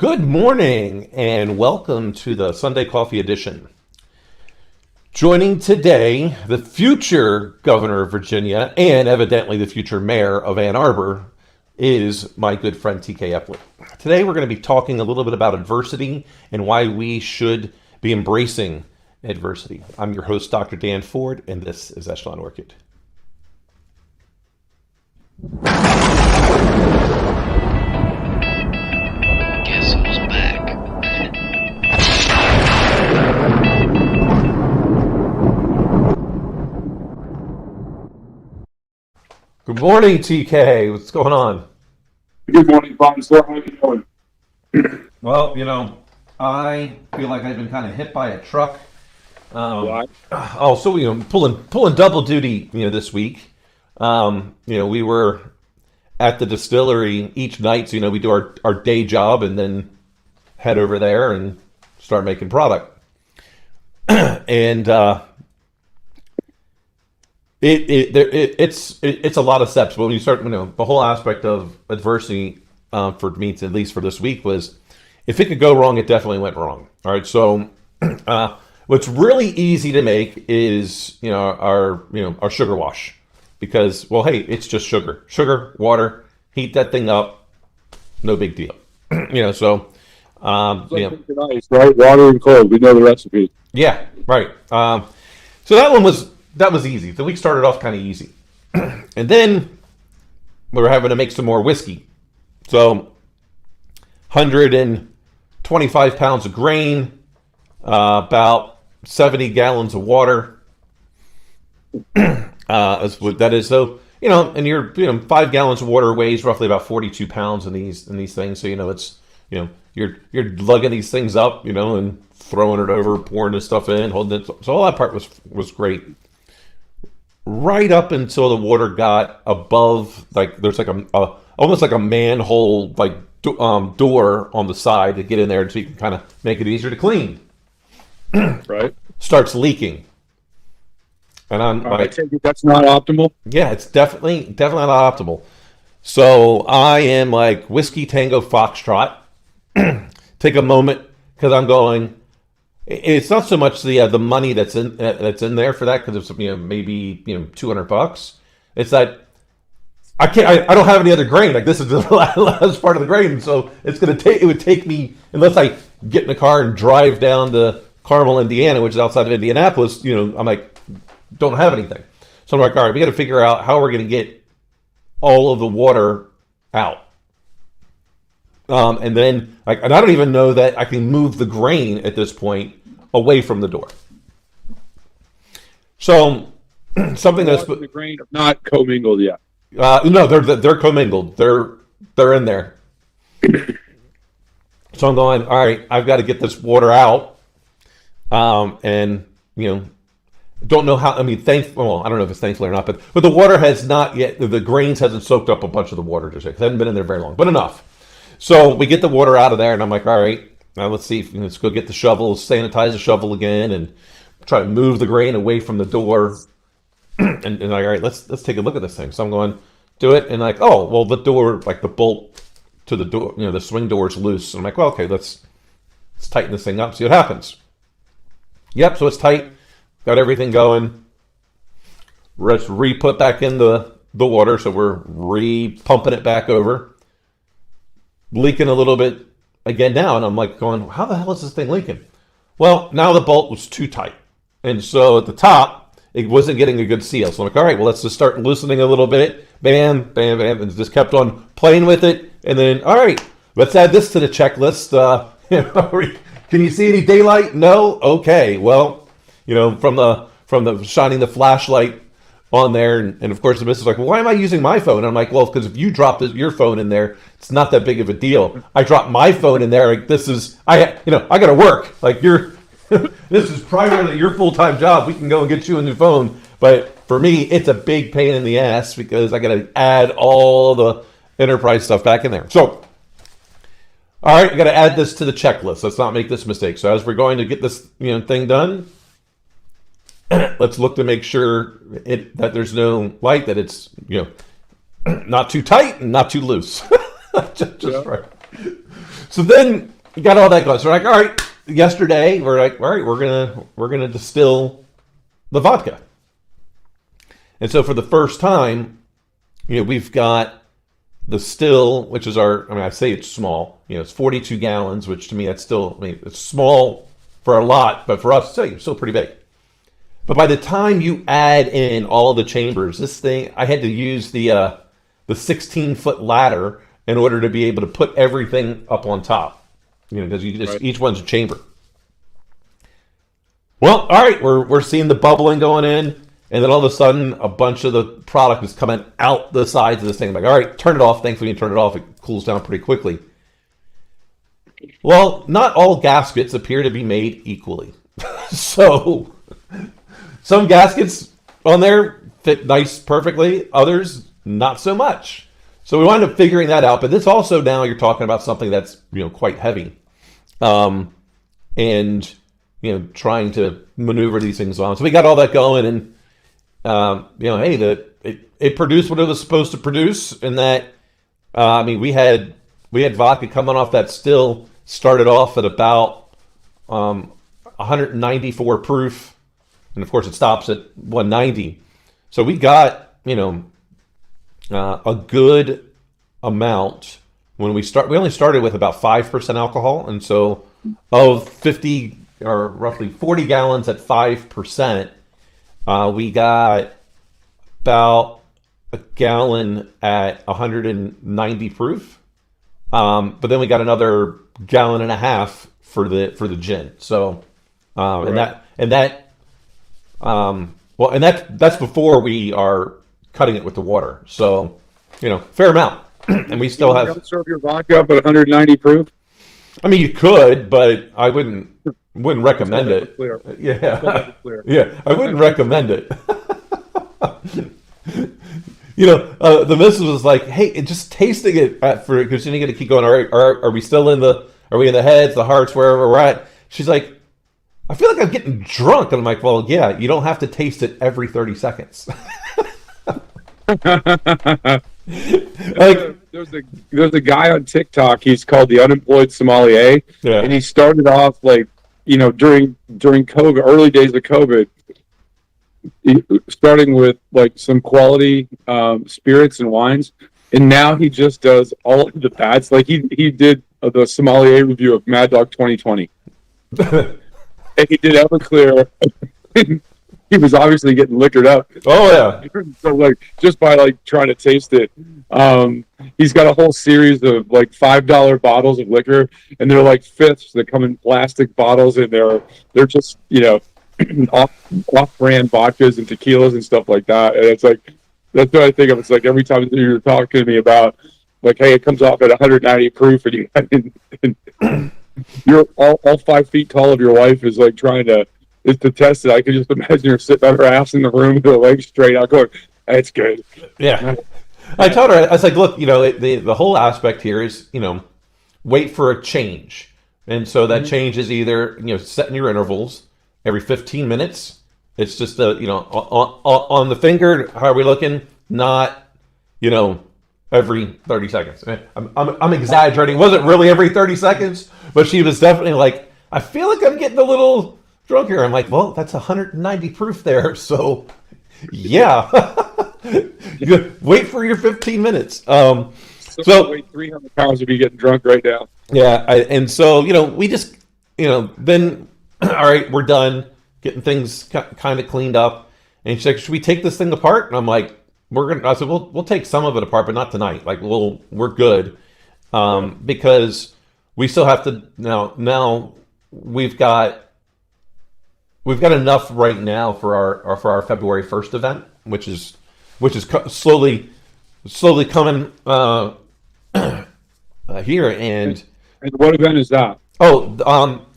Good morning and welcome to the Sunday Coffee Edition. Joining today, the future governor of Virginia and evidently the future mayor of Ann Arbor is my good friend TK Eppley. Today we're going to be talking a little bit about adversity and why we should be embracing adversity. I'm your host, Dr. Dan Ford, and this is EchelonOrchid. Guess who's back? Good morning, TK. What's going on? Good morning, Bob. Sir, how are you doing? Well, I feel like I've been kind of hit by a truck. Why? Pulling double duty, this week. We were at the distillery each night, so we do our day job and then head over there and start making product. And it's a lot of steps. But when you start, the whole aspect of adversity for me, at least for this week, was if it could go wrong, it definitely went wrong. All right, so what's really easy to make is our sugar wash, because hey, it's just sugar, water, heat that thing up, no big deal. So Ice, right? Water and cold. We know the recipe. yeah, right. So that was easy. The week started off kind of easy, and then we were having to make some more whiskey. So 125 pounds of grain, about 70 gallons of water. That is so, and your 5 gallons of water weighs roughly about 42 pounds in these things. So it's you're lugging these things up, and throwing it over, pouring this stuff in, holding it. So all that part was great. Right up until the water got above, there's almost like a manhole door on the side to get in there, so you can kind of make it easier to clean. Right. Starts leaking. And I'm I take it that's not optimal. yeah, it's definitely not optimal. So I am like Whiskey Tango Foxtrot. Take a moment, because I'm going. It's not so much the money that's in there for that, because it's maybe $200. It's that I don't have any other grain. Like, this is the last part of the grain, so it would take me, unless I get in the car and drive down to Carmel, Indiana, which is outside of Indianapolis. I'm like, don't have anything. So I'm like, all right, we got to figure out how we're going to get all of the water out. And then, and I don't even know that I can move the grain at this point away from the door. So something that's The grain not commingled yet. no, they're commingled. They're in there. So I'm going, all right, I've got to get this water out. And don't know how. I mean, I don't know if it's thankfully or not, but the water has not yet. The grains hasn't soaked up a bunch of the water just yet. It hasn't been in there very long, but enough. So we get the water out of there, and I'm like, all right, now let's go get the shovel, sanitize the shovel again, and try to move the grain away from the door. and like, all right, let's take a look at this thing. So I'm going, do it, and the door, the bolt to the door, the swing door is loose. And I'm like, well, okay, let's tighten this thing up, see what happens. Yep, so it's tight, got everything going. Let's re-put back in the water, so we're re-pumping it back over. Leaking a little bit again now, and I'm like going, how the hell is this thing leaking? Well, now the bolt was too tight, and so at the top it wasn't getting a good seal. So I'm like, all right, well, let's just start loosening a little bit. Bam, bam, bam, and just kept on playing with it. And then, all right, let's add this to the checklist. Can you see any daylight? No. Okay. Well, from the shining the flashlight on there, and of course the missus is like, well, why am I using my phone? And I'm like, well, because if you drop your phone in there, it's not that big of a deal. I dropped my phone in there, like, this is, I got to work. Like, this is primarily your full-time job. We can go and get you a new phone, but for me, it's a big pain in the ass, because I got to add all the enterprise stuff back in there. So, all right, I got to add this to the checklist. Let's not make this mistake. So as we're going to get this thing done, let's look to make sure that there's no light, that it's not too tight and not too loose. just right. So then you got all that going. So we're like, all right, yesterday we're like, all right, we're gonna distill the vodka. And so for the first time, we've got the still, which is I say it's small. It's 42 gallons, which to me that's still, it's small for a lot, but for us, it's still pretty big. But by the time you add in all the chambers, this thing, I had to use the 16-foot ladder in order to be able to put everything up on top. Because each one's a chamber. Well, all right, we're seeing the bubbling going in, and then all of a sudden, a bunch of the product is coming out the sides of this thing. I'm like, all right, turn it off. Thankfully, you turn it off, it cools down pretty quickly. Well, not all gaskets appear to be made equally. So, some gaskets on there fit nice perfectly, others not so much. So we wound up figuring that out. But this also, now you're talking about something that's quite heavy, and trying to maneuver these things on. So we got all that going, and hey, it produced what it was supposed to produce, and that we had vodka coming off that still started off at about 194 proof, and of course it stops at 190. So we got a good amount when we start. We only started with about 5% alcohol, and so of 50 or roughly 40 gallons at 5%, we got about a gallon at 190 proof. But then we got another gallon and a half for the gin. So, right. That's before we are cutting it with the water. So, fair amount. And we still have. Serve your vodka up at 190 proof. I mean, you could, but I wouldn't recommend it. Yeah, yeah, I wouldn't recommend it. The missus was like, "Hey, just tasting it because then you got to keep going. All right, are we still in the? Are we in the heads, the hearts, wherever we're at?" She's like, "I feel like I'm getting drunk," and I'm like, "Well, yeah, you don't have to taste it every 30 seconds." Like, there's a guy on TikTok. He's called the Unemployed Sommelier, and he started off during COVID, early days of COVID, starting with like some quality spirits and wines, and now he just does all of the bats. Like he did the sommelier review of Mad Dog 2020, and he did Everclear. He was obviously getting liquored up. Oh yeah. So just by trying to taste it, he's got a whole series of $5 bottles of liquor, and they're like fifths that come in plastic bottles, and they're just off-brand vodkas and tequilas and stuff like that. And it's that's what I think of. It's like every time you're talking to me about hey, it comes off at 190 proof, and you're all 5 feet tall of your wife is trying to. Is to test it. I could just imagine her sitting on her ass in the room with her legs straight out going, "That's good." Yeah. I told her, I was like, look, the whole aspect here is, wait for a change. And so that change is either, setting your intervals every 15 minutes. It's just, on the finger, how are we looking? Not, every 30 seconds. I'm exaggerating. It wasn't really every 30 seconds, but she was definitely like, I feel like I'm getting a little drunk here. I'm like, well, that's 190 proof there, so yeah. Wait for your 15 minutes. So weigh 300 pounds if you getting drunk right now. Yeah, and so we just then all right, we're done getting things kind of cleaned up, and she's like, should we take this thing apart? And I'm like, I said we'll take some of it apart, but not tonight. We're good, because we still have to now we've got enough right now for our February 1st event, which is slowly coming here. And what event is that?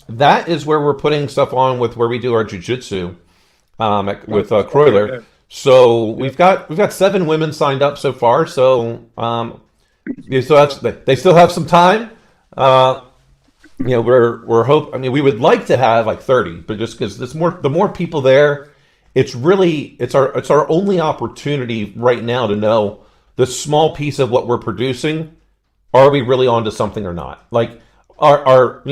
That is where we're putting stuff on with where we do our jiu-jitsu with Croyler. So we've got 7 women signed up so far. So they still have some time. We're hope. I mean, we would like to have 30, but just because the more people there, it's our only opportunity right now to know the small piece of what we're producing. Are we really onto something or not? are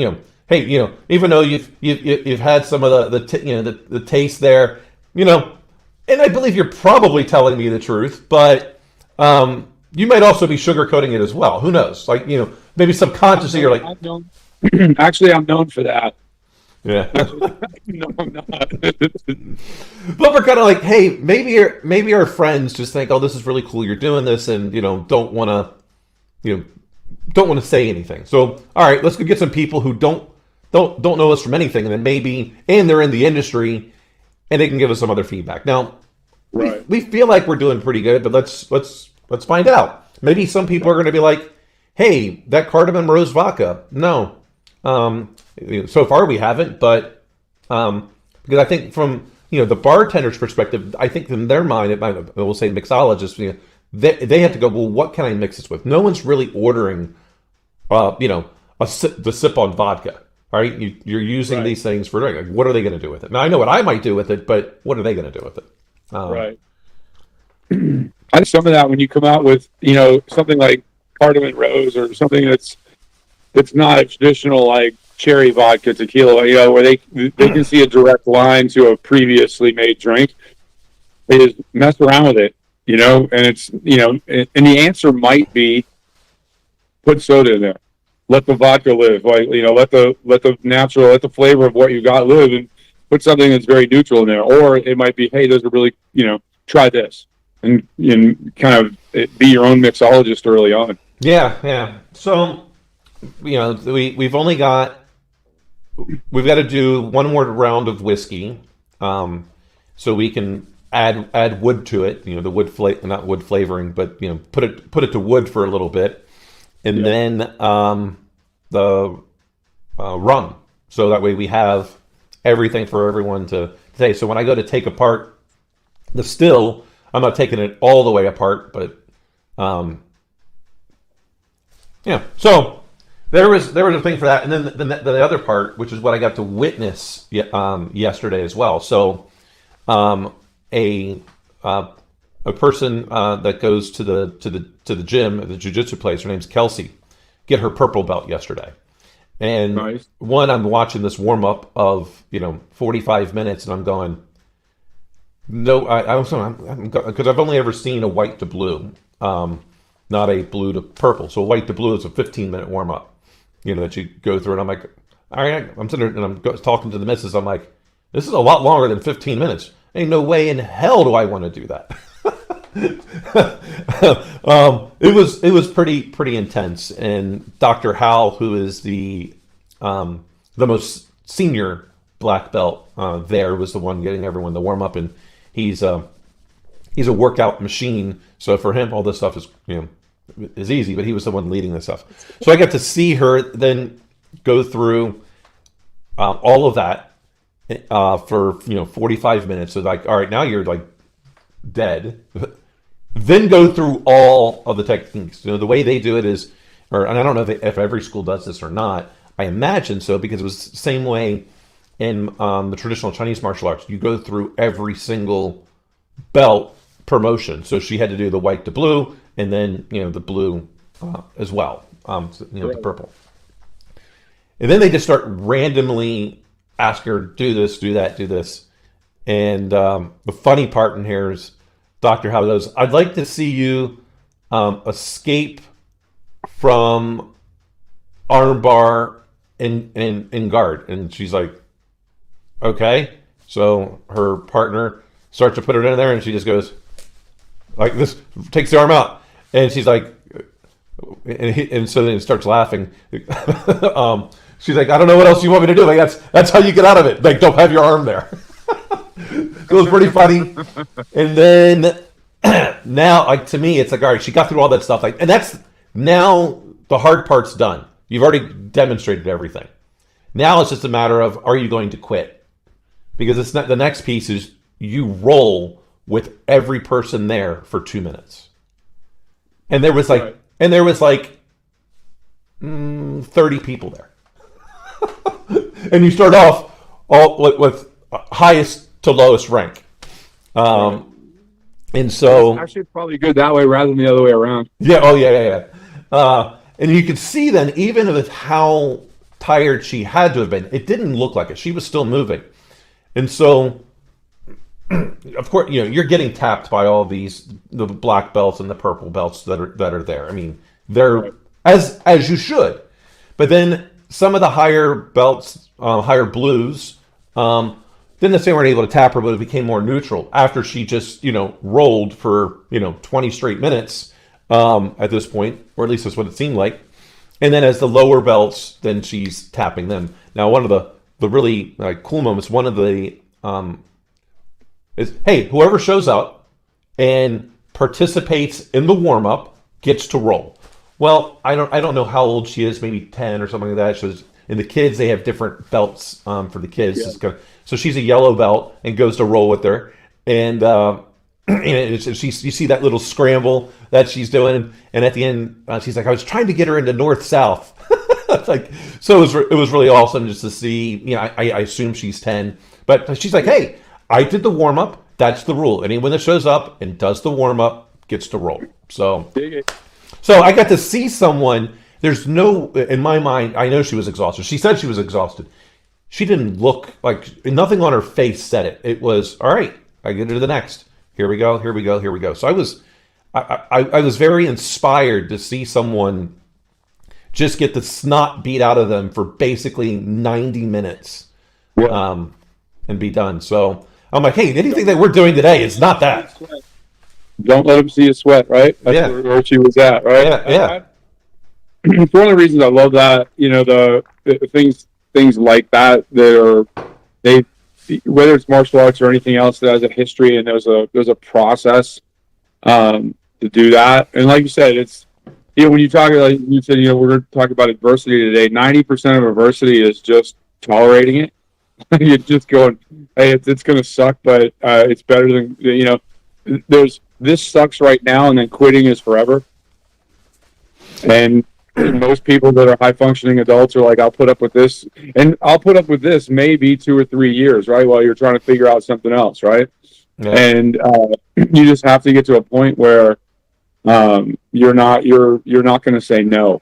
hey, even though you've had some of the taste there, and I believe you're probably telling me the truth, but you might also be sugarcoating it as well. Who knows? Like, maybe subconsciously you're like, Actually, I'm known for that. yeah. No, I'm not. But we're kind of like, hey, maybe our friends just think, oh, this is really cool, you're doing this, and don't want to say anything. So, all right, let's go get some people who don't know us from anything, and then and they're in the industry, and they can give us some other feedback. Now, Right. we feel like we're doing pretty good, but let's find out. Maybe some people are going to be like, hey, that cardamom rose vodka, no. So far we haven't, but because I think from the bartender's perspective, I think in their mind, we'll say mixologists, they have to go, well, what can I mix this with? No one's really ordering, the sip on vodka, right? You're using Right. these things for drink. Like, what are they going to do with it? Now I know what I might do with it, but what are they going to do with it? Right. I think some of that when you come out with something like cardamom rose or something that's not a traditional like cherry vodka tequila, where they can see a direct line to a previously made drink. They just mess around with it, and it's and the answer might be put soda in there, let the vodka live, like let the flavor of what you got live, and put something that's very neutral in there. Or it might be, hey, those are really try this, and kind of be your own mixologist early on. Yeah. So we've got to do one more round of whiskey, so we can add wood to it. The wood not wood flavoring, but put it to wood for a little bit, and then the rum. So that way we have everything for everyone to say. So when I go to take apart the still, I'm not taking it all the way apart, but So there was a thing for that, and then the other part, which is what I got to witness yesterday as well. So a person that goes to the gym at the jiu-jitsu place, her name's Kelsey, get her purple belt yesterday. And Nice. I'm watching this warm up of 45 minutes, and I'm going, no, because I've only ever seen a white to blue, not a blue to purple. So white to blue is a 15-minute warm up, that you go through. And I'm like, all right, I'm sitting there and I'm talking to the missus. I'm like, this is a lot longer than 15 minutes. Ain't no way in hell do I want to do that. It was pretty intense, and Dr. Howell, who is the most senior black belt there, was the one getting everyone to warm up, and he's a workout machine. So for him, all this stuff is easy, but he was the one leading this stuff. So I got to see her then go through all of that for 45 minutes. So like, all right, now you're like dead. Then go through all of the techniques. The way they do it is, and I don't know if every school does this or not. I imagine so, because it was the same way in the traditional Chinese martial arts. You go through every single belt promotion. So she had to do the white to blue, and then the blue as well. The purple. And then they just start randomly asking her, do this, do that, do this. And the funny part in here is Dr. Howe goes, I'd like to see you escape from armbar in guard. And she's like, okay. So her partner starts to put her in there, and she just goes like this, takes the arm out. And she's like, and so then he starts laughing. She's like, I don't know what else you want me to do. Like, that's how you get out of it. Like, don't have your arm there. It was pretty funny. And then now, like, to me, it's like, all right, she got through all that stuff. Like, and that's now the hard part's done. You've already demonstrated everything. Now it's just a matter of, are you going to quit? Because it's not, the next piece is you roll with every person there for 2 minutes. And there was like, 30 people there. And you start off all with highest to lowest rank. And so It's actually probably good that way rather than the other way around. yeah, oh yeah. And you can see then, even with how tired she had to have been. It didn't look like it. She was still moving. And so, of course, you're getting tapped by all these, the black belts and the purple belts that are there. I mean, they're as you should. But then some of the higher belts, higher blues, didn't necessarily weren't able to tap her, but it became more neutral after she just, rolled for, 20 straight minutes at this point, or at least that's what it seemed like. And then as the lower belts, then she's tapping them. Now, one of the really cool moments, one of the is, hey, whoever shows up and participates in the warm up gets to roll. Well, I don't know how old she is, maybe 10 or something like that. And the kids, they have different belts for the kids. Yeah. So she's a yellow belt and goes to roll with her, and you see that little scramble that she's doing, and at the end she's like, I was trying to get her into north south. So it was really awesome just to see. I assume she's 10, but she's like, hey, I did the warm up. That's the rule. Anyone that shows up and does the warm up gets to roll. So I got to see someone. There's no, in my mind, I know she was exhausted. She said she was exhausted. She didn't look like, nothing on her face said it. It was, all right, I get to the next. Here we go, here we go, here we go. So I was very inspired to see someone just get the snot beat out of them for basically 90 minutes and be done. So I'm like, hey, anything that we're doing today is not that. Don't let them see you sweat, right? That's where she was at, right? Yeah. It's one of the reasons I love that, the things like that, whether it's martial arts or anything else that has a history and there's a process to do that. And like you said, it's, when you talk, like you said, we're going to talk about adversity today. 90% of adversity is just tolerating it. You're just going, hey, it's going to suck, but it's better than, there's, this sucks right now, and then quitting is forever. And most people that are high functioning adults are like, I'll put up with this, and I'll put up with this maybe 2 or 3 years, right? While you're trying to figure out something else, right? Yeah. And you just have to get to a point where you're not going to say no.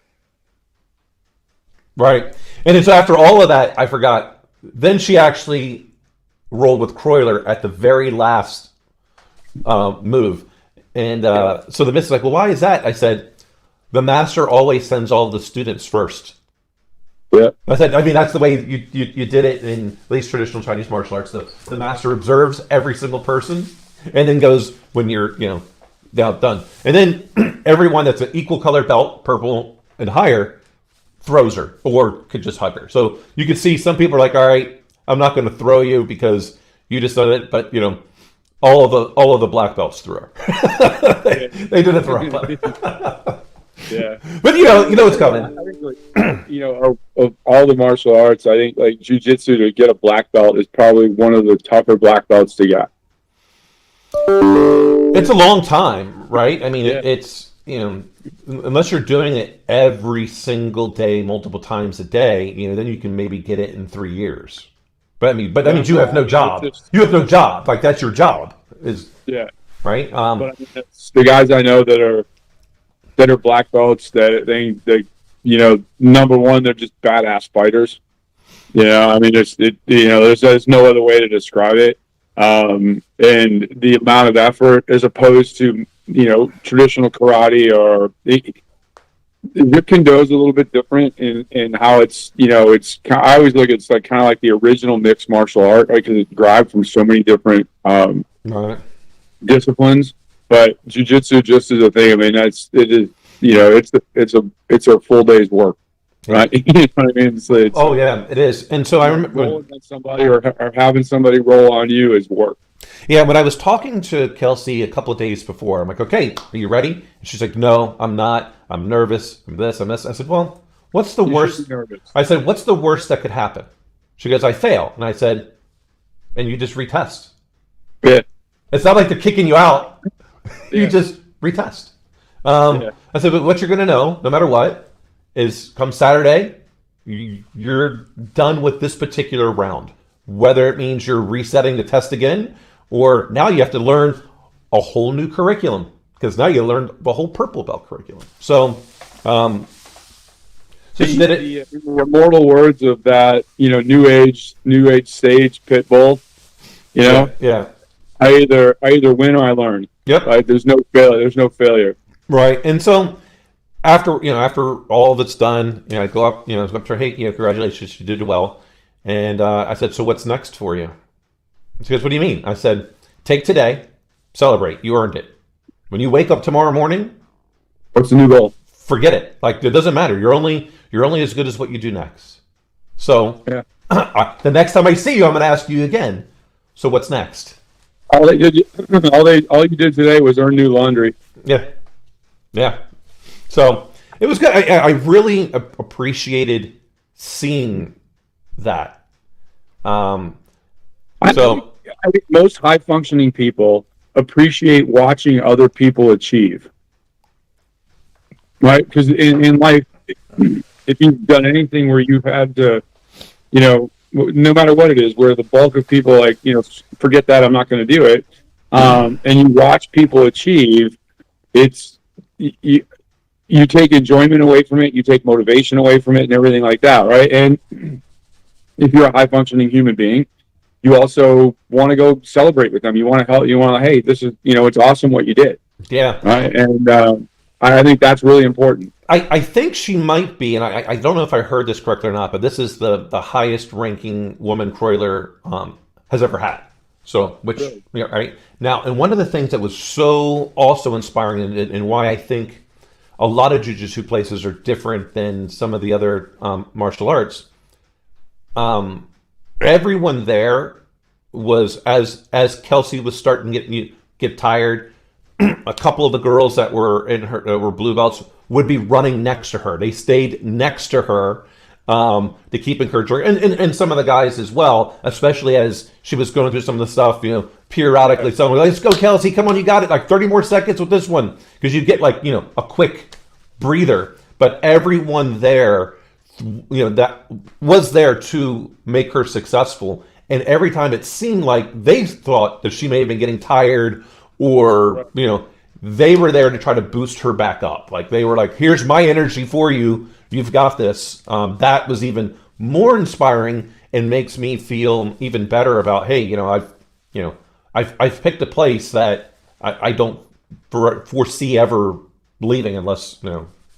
Right. And it's after all of that, I forgot. Then she actually rolled with Croyler at the very last move. And so the miss is like, well, why is that? I said, the master always sends all the students first. Yeah. I said, I mean, that's the way you did it in at least traditional Chinese martial arts. The master observes every single person and then goes, when you're, now done. And then everyone that's an equal color belt, purple and higher, throws her or could just hug her. So you can see some people are like, all right, I'm not going to throw you because you just did it. But, all of the black belts threw her. they did a throw. Yeah, but you know what's coming. I think, of all the martial arts, I think like jiu-jitsu, to get a black belt is probably one of the tougher black belts to get. It's a long time, right? I mean, it's unless you're doing it every single day, multiple times a day, then you can maybe get it in 3 years. But that means you have no job. You have no job. Like that's your job. Right. But I mean, the guys I know that are black belts, that they number one, they're just badass fighters. I mean, there's no other way to describe it. And the amount of effort as opposed to traditional karate or Rip Kendo is a little bit different in how it's I always look at it's like kind of like the original mixed martial art, right? Because it's derived from so many different disciplines. But jiu-jitsu just is a thing. I mean, it's a full day's work, right? You know what I mean? It is. And so I remember rolling on somebody or having somebody roll on you is work. Yeah, when I was talking to Kelsey a couple of days before, I'm like, okay, are you ready? And she's like, no, I'm not. I'm nervous. I'm this, I'm this. I said, well, what's the worst? I said, what's the worst that could happen? She goes, I fail. And I said, and you just retest. Yeah. It's not like they're kicking you out. You just retest. I said, but what you're going to know, no matter what, is come Saturday, you're done with this particular round. Whether it means you're resetting the test again, or now you have to learn a whole new curriculum, because now you learned the whole purple belt curriculum. So So she did it. The immortal words of that, new age sage pit bull. Yeah. I either win or I learn. Yep. Right? There's no failure. There's no failure. Right. And so after all that's done, I go up, I go up to her, hey, congratulations, you did well. And I said, so what's next for you? She goes, what do you mean? I said, take today, celebrate, you earned it. When you wake up tomorrow morning, what's the new goal? Forget it. Like, it doesn't matter. You're only as good as what you do next. So yeah. The next time I see you, I'm going to ask you again. So what's next? All you did today was earn new laundry. Yeah. So it was good. I really appreciated seeing that. I think most high functioning people appreciate watching other people achieve. Right? Because in life, if you've done anything where you've had to, no matter what it is, where the bulk of people forget that, I'm not going to do it, and you watch people achieve, it's you take enjoyment away from it, you take motivation away from it, and everything like that, right? And if you're a high functioning human being, you also want to go celebrate with them. You want to help. You want to, hey, this is, it's awesome what you did. Yeah. Right. And I think that's really important. I think she might be, and I don't know if I heard this correctly or not, but this is the highest ranking woman Croyler has ever had. So, really? Right now, and one of the things that was so also inspiring, and why I think a lot of jiu-jitsu places are different than some of the other martial arts. Everyone there was, as Kelsey was starting to get tired, a couple of the girls that were were blue belts would be running next to her. They stayed next to her to keep encouraging her, and some of the guys as well, especially as she was going through some of the stuff, periodically. Someone was like, let's go, Kelsey, come on, you got it, like 30 more seconds with this one, because you get a quick breather. But everyone there, that was there to make her successful. And every time it seemed like they thought that she may have been getting tired, or, they were there to try to boost her back up. Like, they were like, here's my energy for you. You've got this. That was even more inspiring and makes me feel even better about, hey, I've picked a place that I don't foresee ever leaving, unless,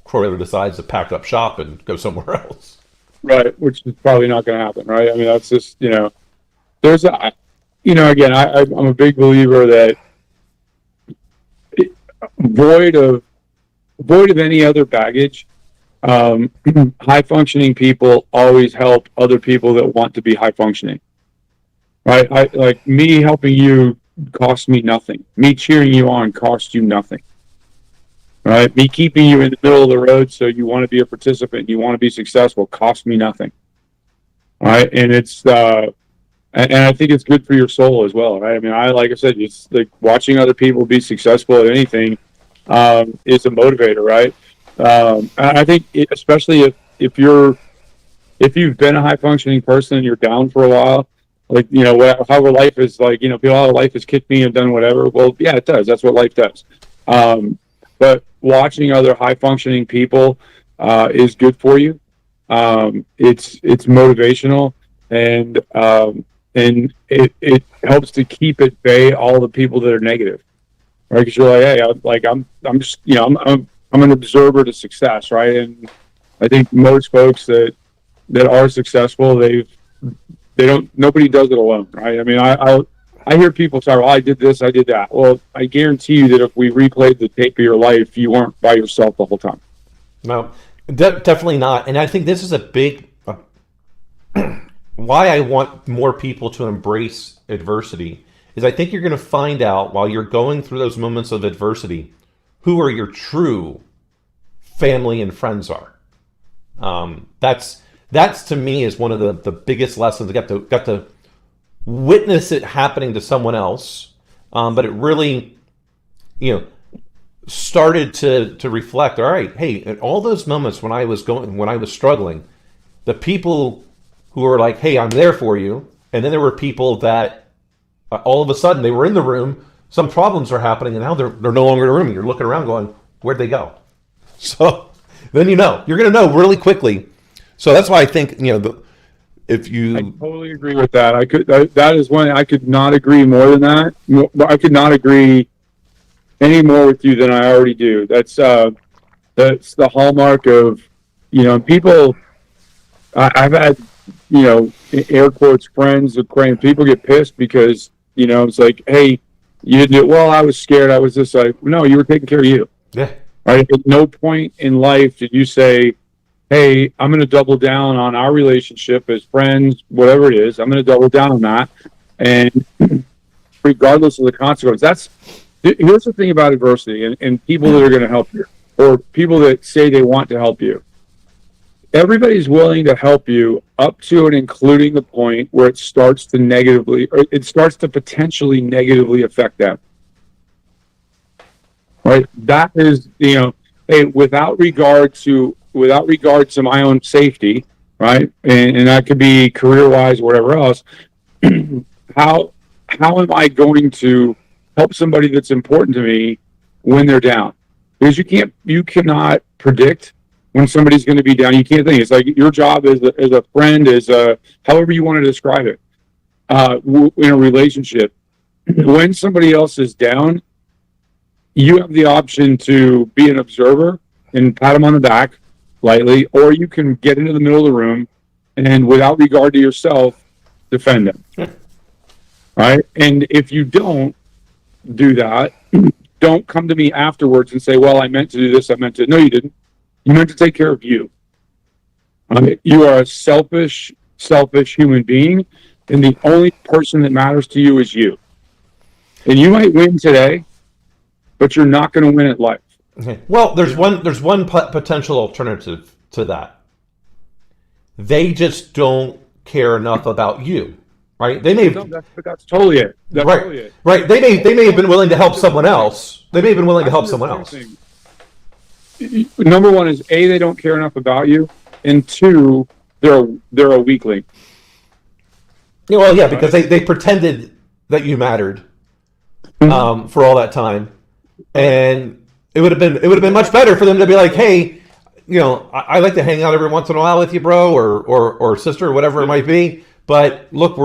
Croyler decides to pack up shop and go somewhere else. Right, which is probably not going to happen, right? I mean, that's just, there's again, I'm a big believer that void of any other baggage, high functioning people always help other people that want to be high functioning, right? Like, me helping you costs me nothing. Me cheering you on costs you nothing. Right, me keeping you in the middle of the road so you want to be a participant, you want to be successful, costs me nothing. All right, and it's and I think it's good for your soul as well. Right, I mean, like I said, it's like watching other people be successful at anything is a motivator, right? I think especially if you've been a high functioning person and you're down for a while, like however life is, like people, life has kicked me and done whatever. Well, yeah, it does. That's what life does. But watching other high functioning people is good for you. It's motivational, and it helps to keep at bay all the people that are negative, right? Because you're like, hey, I'm just I'm an observer to success, right? And I think most folks that are successful, nobody does it alone, right? I mean, I hear people say, well, I did this, I did that. Well, I guarantee you that if we replayed the tape of your life, you weren't by yourself the whole time. No, definitely not. And I think this is a big why I want more people to embrace adversity is I think you're going to find out while you're going through those moments of adversity who are your true family and friends are. That's to me is one of the biggest lessons. I got to witness it happening to someone else, but it really, started to reflect. All right, hey, at all those moments when I was struggling, the people who were like, hey, I'm there for you, and then there were people that all of a sudden they were in the room, some problems are happening, and now they're no longer in the room. And you're looking around, going, where'd they go? So then you know. You're going to know really quickly. So that's why I think, if you... I totally agree with that. That is one I could not agree more than that. I could not agree any more with you than I already do. That's the hallmark of, people. I've had, air quotes, friends of crane. People get pissed because, it's like, hey, you didn't do it. Well, I was scared. I was just like, no, you were taking care of you. Yeah. Right. At no point in life did you say, hey, I'm going to double down on our relationship as friends, whatever it is. I'm going to double down on that. And regardless of the consequence, here's the thing about adversity and people that are going to help you, or people that say they want to help you. Everybody's willing to help you up to and including the point where it starts to potentially negatively affect them. Right? That is, hey, without regard to my own safety, right? And that could be career-wise, whatever else. How am I going to help somebody that's important to me when they're down? Because you cannot predict when somebody's going to be down. You can't think. It's like your job as a friend, however you want to describe it, in a relationship. When somebody else is down, you have the option to be an observer and pat them on the back lightly, or you can get into the middle of the room and, without regard to yourself, defend them. Right? And if you don't do that, don't come to me afterwards and say, well, I meant to do this, no, you didn't. You meant to take care of you. You are a selfish human being, and the only person that matters to you is you. And you might win today, but you're not going to win at life. Okay. Well, there's one potential alternative to that. They just don't care enough about you, right? They may. That's totally it. That's right. Totally it. Right. They may have been willing to help someone else. They may have been willing to help someone else. Number one is A, they don't care enough about you, and two, they're a weakling. Yeah, well, yeah, because they pretended that you mattered for all that time, and it would have been much better for them to be like, hey, I like to hang out every once in a while with you, bro, or sister, or whatever it might be. But look,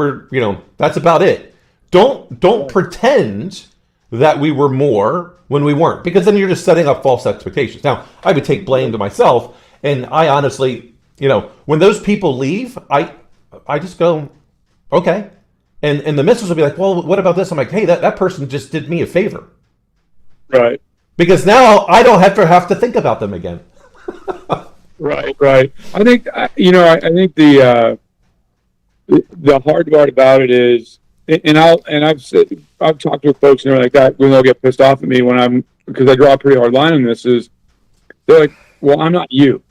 that's about it. Don't pretend that we were more when we weren't, because then you're just setting up false expectations. Now, I would take blame to myself, and I honestly, when those people leave, I just go, okay. And the missus will be like, well, what about this? I'm like, hey, that person just did me a favor. Right. Because now I don't have to think about them again. Right. I think, I think the hard part about it is, I've talked with folks and they're like that when they'll get pissed off at me because I draw a pretty hard line on this, is they're like, well, I'm not you.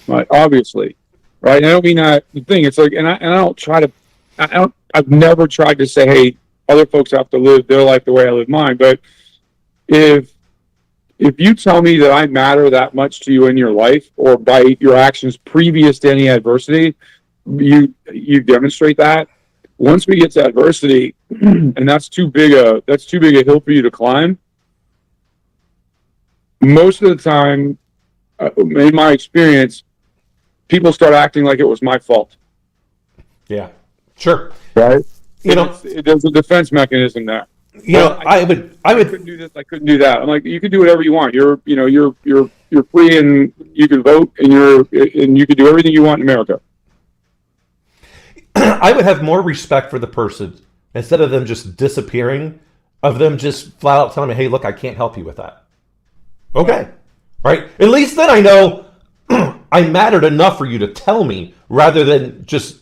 Right. Obviously. Right. And I don't mean that. The thing, it's like, and I don't try to, I've never tried to say, hey, other folks have to live their life the way I live mine. But if you tell me that I matter that much to you in your life, or by your actions previous to any adversity, you demonstrate that. Once we get to adversity, and that's too big a hill for you to climb, most of the time, in my experience, people start acting like it was my fault. Yeah, sure. Right. There's a defense mechanism there. I couldn't do this. I couldn't do that. I'm like, you can do whatever you want. You're free, and you can vote, and you can do everything you want in America. I would have more respect for the person, instead of them just disappearing, of them just flat out telling me, hey, look, I can't help you with that. Okay. Right? At least then I know I mattered enough for you to tell me, rather than just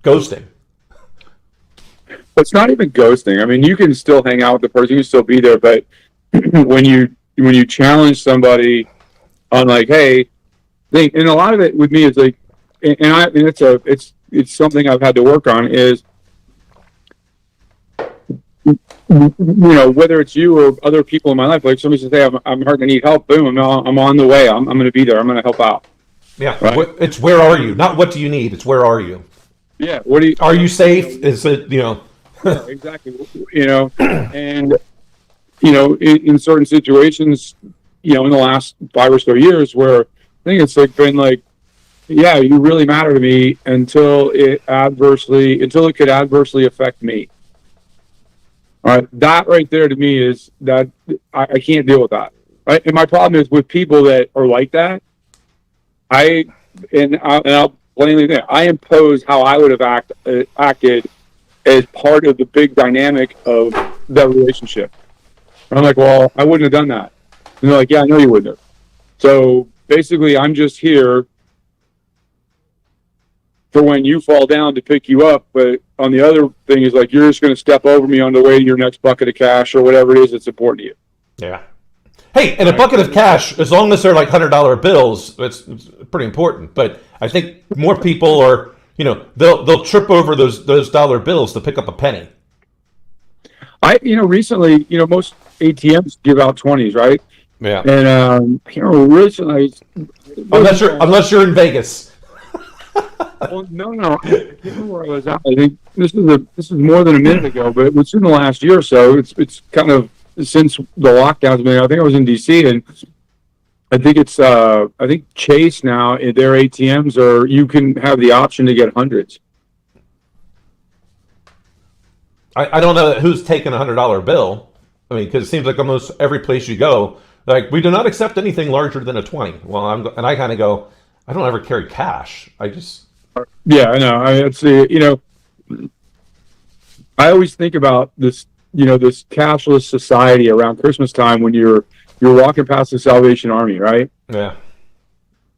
ghosting. It's not even ghosting. I mean, you can still hang out with the person, you can still be there, but when you challenge somebody on like, hey, and a lot of it with me is like, it's something I've had to work on, is, whether it's you or other people in my life, like somebody says, hey, I'm hurt, I need help, boom, I'm on the way, I'm going to be there, I'm going to help out. Yeah, right? It's where are you, not what do you need, it's where are you. Yeah, are you safe? Is it, Yeah, exactly. And in certain situations, in the last 5 or so years, where thing. It's like been like, yeah, you really matter to me until it could adversely affect me. All right, that right there to me is that I can't deal with that. Right, and my problem is with people that are like that. I'll plainly say, I impose how I would have acted as part of the big dynamic of that relationship. I'm like, well, I wouldn't have done that. And they're like, yeah, I know you wouldn't have. So basically, I'm just here for when you fall down to pick you up. But on the other thing is like, you're just going to step over me on the way to your next bucket of cash or whatever it is that's important to you. Yeah. Hey, and a bucket of cash, as long as they're like $100 bills, it's pretty important. But I think more people are, they'll trip over those dollar bills to pick up a penny. Recently, most ATMs give out 20s, right? Yeah. And recently, unless you're in Vegas. Well, no. I can't remember where I was at. I think this is more than a minute ago, but it's in the last year or so. It's kind of since the lockdowns. I think I was in DC, and I think Chase now, their ATMs you can have the option to get hundreds. I don't know who's taking a $100 bill. I mean, because it seems like almost every place you go, like, we do not accept anything larger than a 20. Well, I kind of go, I don't ever carry cash. Yeah, I know. I always think about this, this cashless society around Christmas time when you're walking past the Salvation Army, right? Yeah.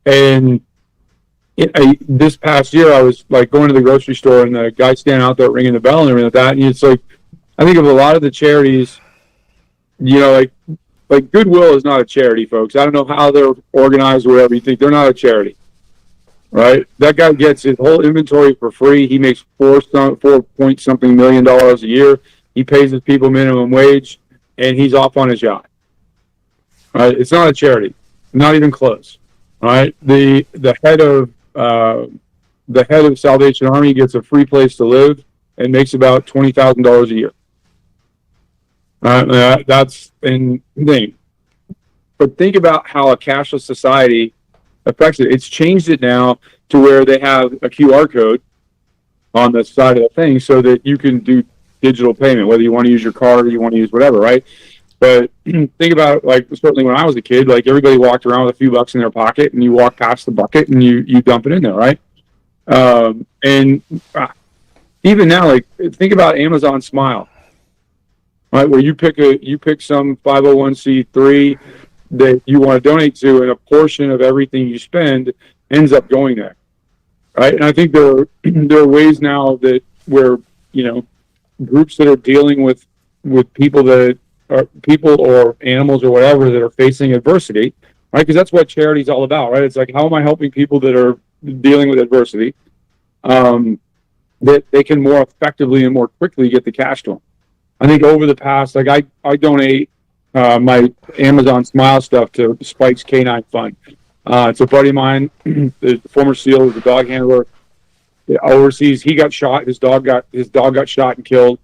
And this past year, I was like going to the grocery store, and the guy standing out there ringing the bell and everything like that. And it's like, I think of a lot of the charities, like Goodwill is not a charity, folks. I don't know how they're organized or whatever you think. They're not a charity, right? That guy gets his whole inventory for free. He makes $4.something million a year. He pays his people minimum wage, and he's off on his yacht. Right? It's not a charity, not even close. Right? The head of Salvation Army gets a free place to live and makes about $20,000 a year. That's an thing. But think about how a cashless society affects it. It's changed it now to where they have a QR code on the side of the thing so that you can do digital payment, whether you want to use your card or you want to use whatever, right? But think about, like, certainly when I was a kid, like, everybody walked around with a few bucks in their pocket, and you walk past the bucket and you dump it in there, right? And even now, like, think about Amazon Smile, right? Where you pick some 501c3 that you want to donate to, and a portion of everything you spend ends up going there, right? And I think there are ways now that where groups that are dealing with people that are people or animals or whatever that are facing adversity, right? Because that's what charity is all about, right? It's like, how am I helping people that are dealing with adversity, that they can more effectively and more quickly get the cash to them. I think over the past, like, I donate my Amazon Smile stuff to Spike's Canine Fund. It's a buddy of mine, the former SEAL, was a dog handler overseas. He got shot. His dog got shot and killed,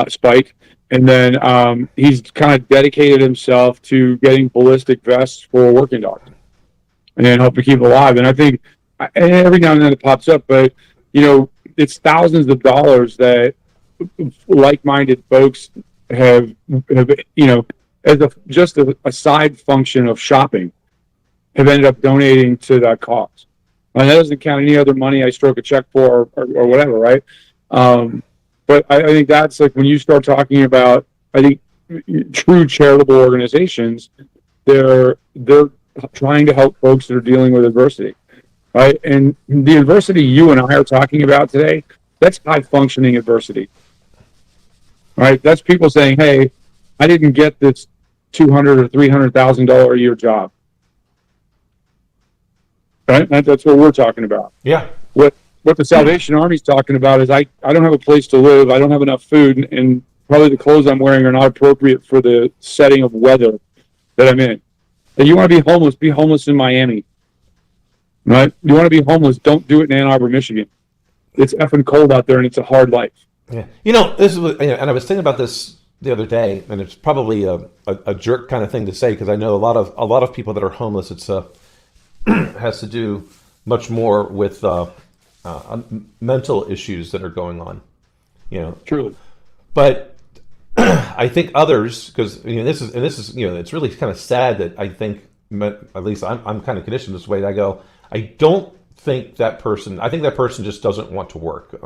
Spike. And then he's kind of dedicated himself to getting ballistic vests for working dogs and helping keep them alive. And I think every now and then it pops up, but it's thousands of dollars that like-minded folks have as a side function of shopping, have ended up donating to that cause. And that doesn't count any other money I stroke a check for or whatever, right? But I think that's, like, when you start talking about, I think, true charitable organizations, they're trying to help folks that are dealing with adversity, right? And the adversity you and I are talking about today, that's high-functioning adversity, right? That's people saying, hey, I didn't get this $200,000 or $300,000 a year job, right? That's what we're talking about. Yeah. What the Salvation Army's talking about is I don't have a place to live. I don't have enough food, and probably the clothes I'm wearing are not appropriate for the setting of weather that I'm in. And you want to be homeless in Miami, right? You want to be homeless, don't do it in Ann Arbor, Michigan. It's effing cold out there, and it's a hard life. Yeah. This is, and I was thinking about this the other day, and it's probably a jerk kind of thing to say, because I know a lot of people that are homeless. It's has to do much more with mental issues that are going on. Truly. But I think others, because this is it's really kind of sad that I think, at least I'm kind of conditioned this way. That I go, I don't think that person. I think that person just doesn't want to work,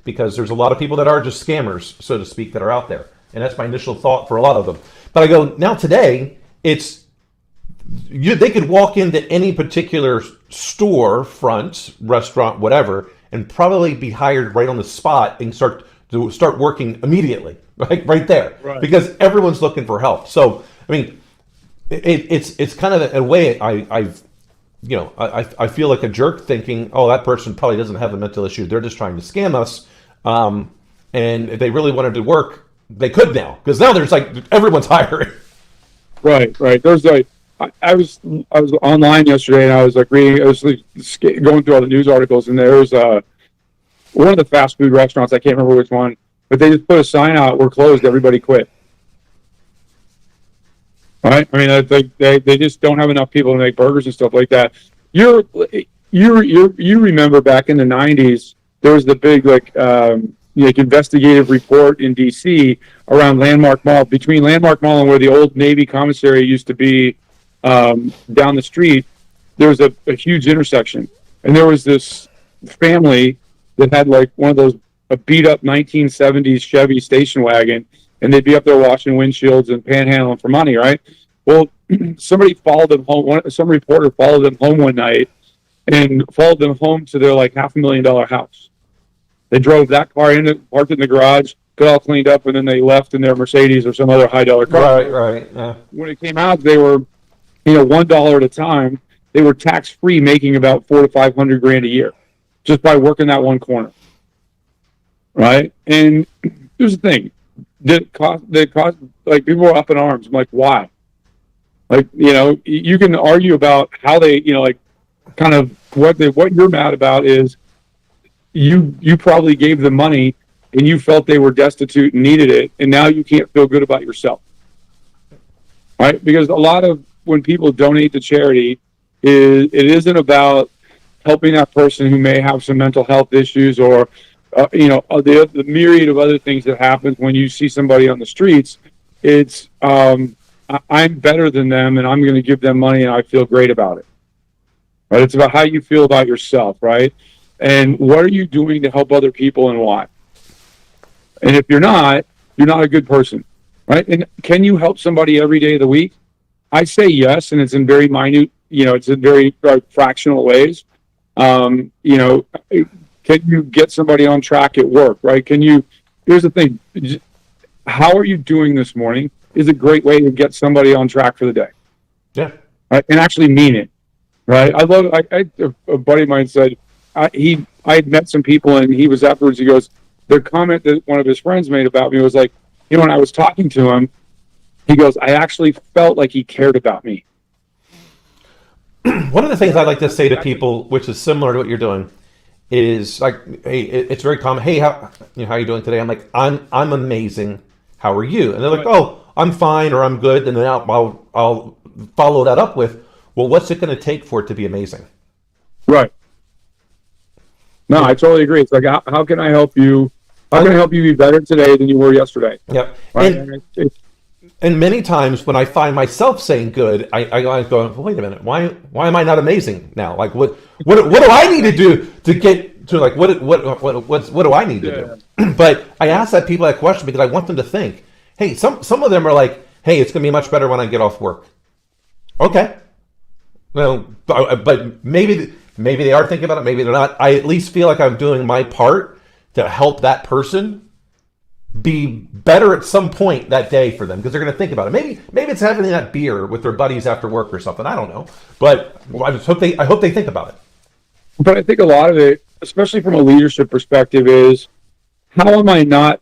because there's a lot of people that are just scammers, so to speak, that are out there, and that's my initial thought for a lot of them. But I go, now today, they could walk into any particular store, front, restaurant, whatever, and probably be hired right on the spot and start working immediately, right there, Right. because everyone's looking for help. So I mean, it's kind of a way I feel like a jerk thinking, oh, that person probably doesn't have a mental issue. They're just trying to scam us. And if they really wanted to work, they could now, because now there's everyone's hiring. Right. There's I was online yesterday, and I was reading. I was going through all the news articles, and there was one of the fast food restaurants. I can't remember which one, but they just put a sign out: "We're closed. Everybody quit." Right? I mean, I think they just don't have enough people to make burgers and stuff like that. You remember back in the '90s, there was the big investigative report in DC around Landmark Mall, between Landmark Mall and where the old Navy commissary used to be. Down the street, there was a huge intersection, and there was this family that had one of those beat up 1970s Chevy station wagon, and they'd be up there washing windshields and panhandling for money, right? Well, somebody followed them home. Some reporter followed them home one night and followed them home to their $500,000 house. They drove that car in, parked it in the garage, got all cleaned up, and then they left in their Mercedes or some other high dollar car. Right. Yeah. When it came out, they were $1 at a time. They were tax free, making about $400,000 to $500,000 a year, just by working that one corner. Right? And here's the thing: they cost people were up in arms. I'm like, why? You can argue about how they, kind of what you're mad about is you probably gave them money and you felt they were destitute and needed it, and now you can't feel good about yourself. Right? Because a lot of when people donate to charity, it isn't about helping that person who may have some mental health issues or the myriad of other things that happens when you see somebody on the streets. It's I'm better than them, and I'm going to give them money, and I feel great about it. Right? It's about how you feel about yourself, right? And what are you doing to help other people, and why? And if you're not a good person, right? And can you help somebody every day of the week? I say yes, and it's in very minute, it's in very fractional ways. Can you get somebody on track at work, right? Here's the thing: how are you doing this morning is a great way to get somebody on track for the day. Yeah. Right? And actually mean it, right? A buddy of mine said, I had met some people, and he was afterwards, he goes, the comment that one of his friends made about me was when I was talking to him, he goes, I actually felt like he cared about me. One of the things I like to say to people, which is similar to what you're doing, is hey, it's very common. Hey, how are you doing today? I'm like, I'm amazing. How are you? And they're like, oh, I'm fine, or I'm good. And then I'll follow that up with, well, what's it going to take for it to be amazing? Right. No, I totally agree. It's how can I help you? How can I help you be better today than you were yesterday? Yep. Right? And many times when I find myself saying good, I go, well, wait a minute, why am I not amazing now? What do I need to do to get to what do I need to do? But I ask people that question because I want them to think. Hey, some of them are like, hey, it's going to be much better when I get off work. Okay. Well, but maybe they are thinking about it. Maybe they're not. I at least feel like I'm doing my part to help that person be better at some point that day for them, because they're going to think about it. Maybe it's having that beer with their buddies after work or something. I don't know, but I hope they think about it. But I think a lot of it, especially from a leadership perspective, is how am I not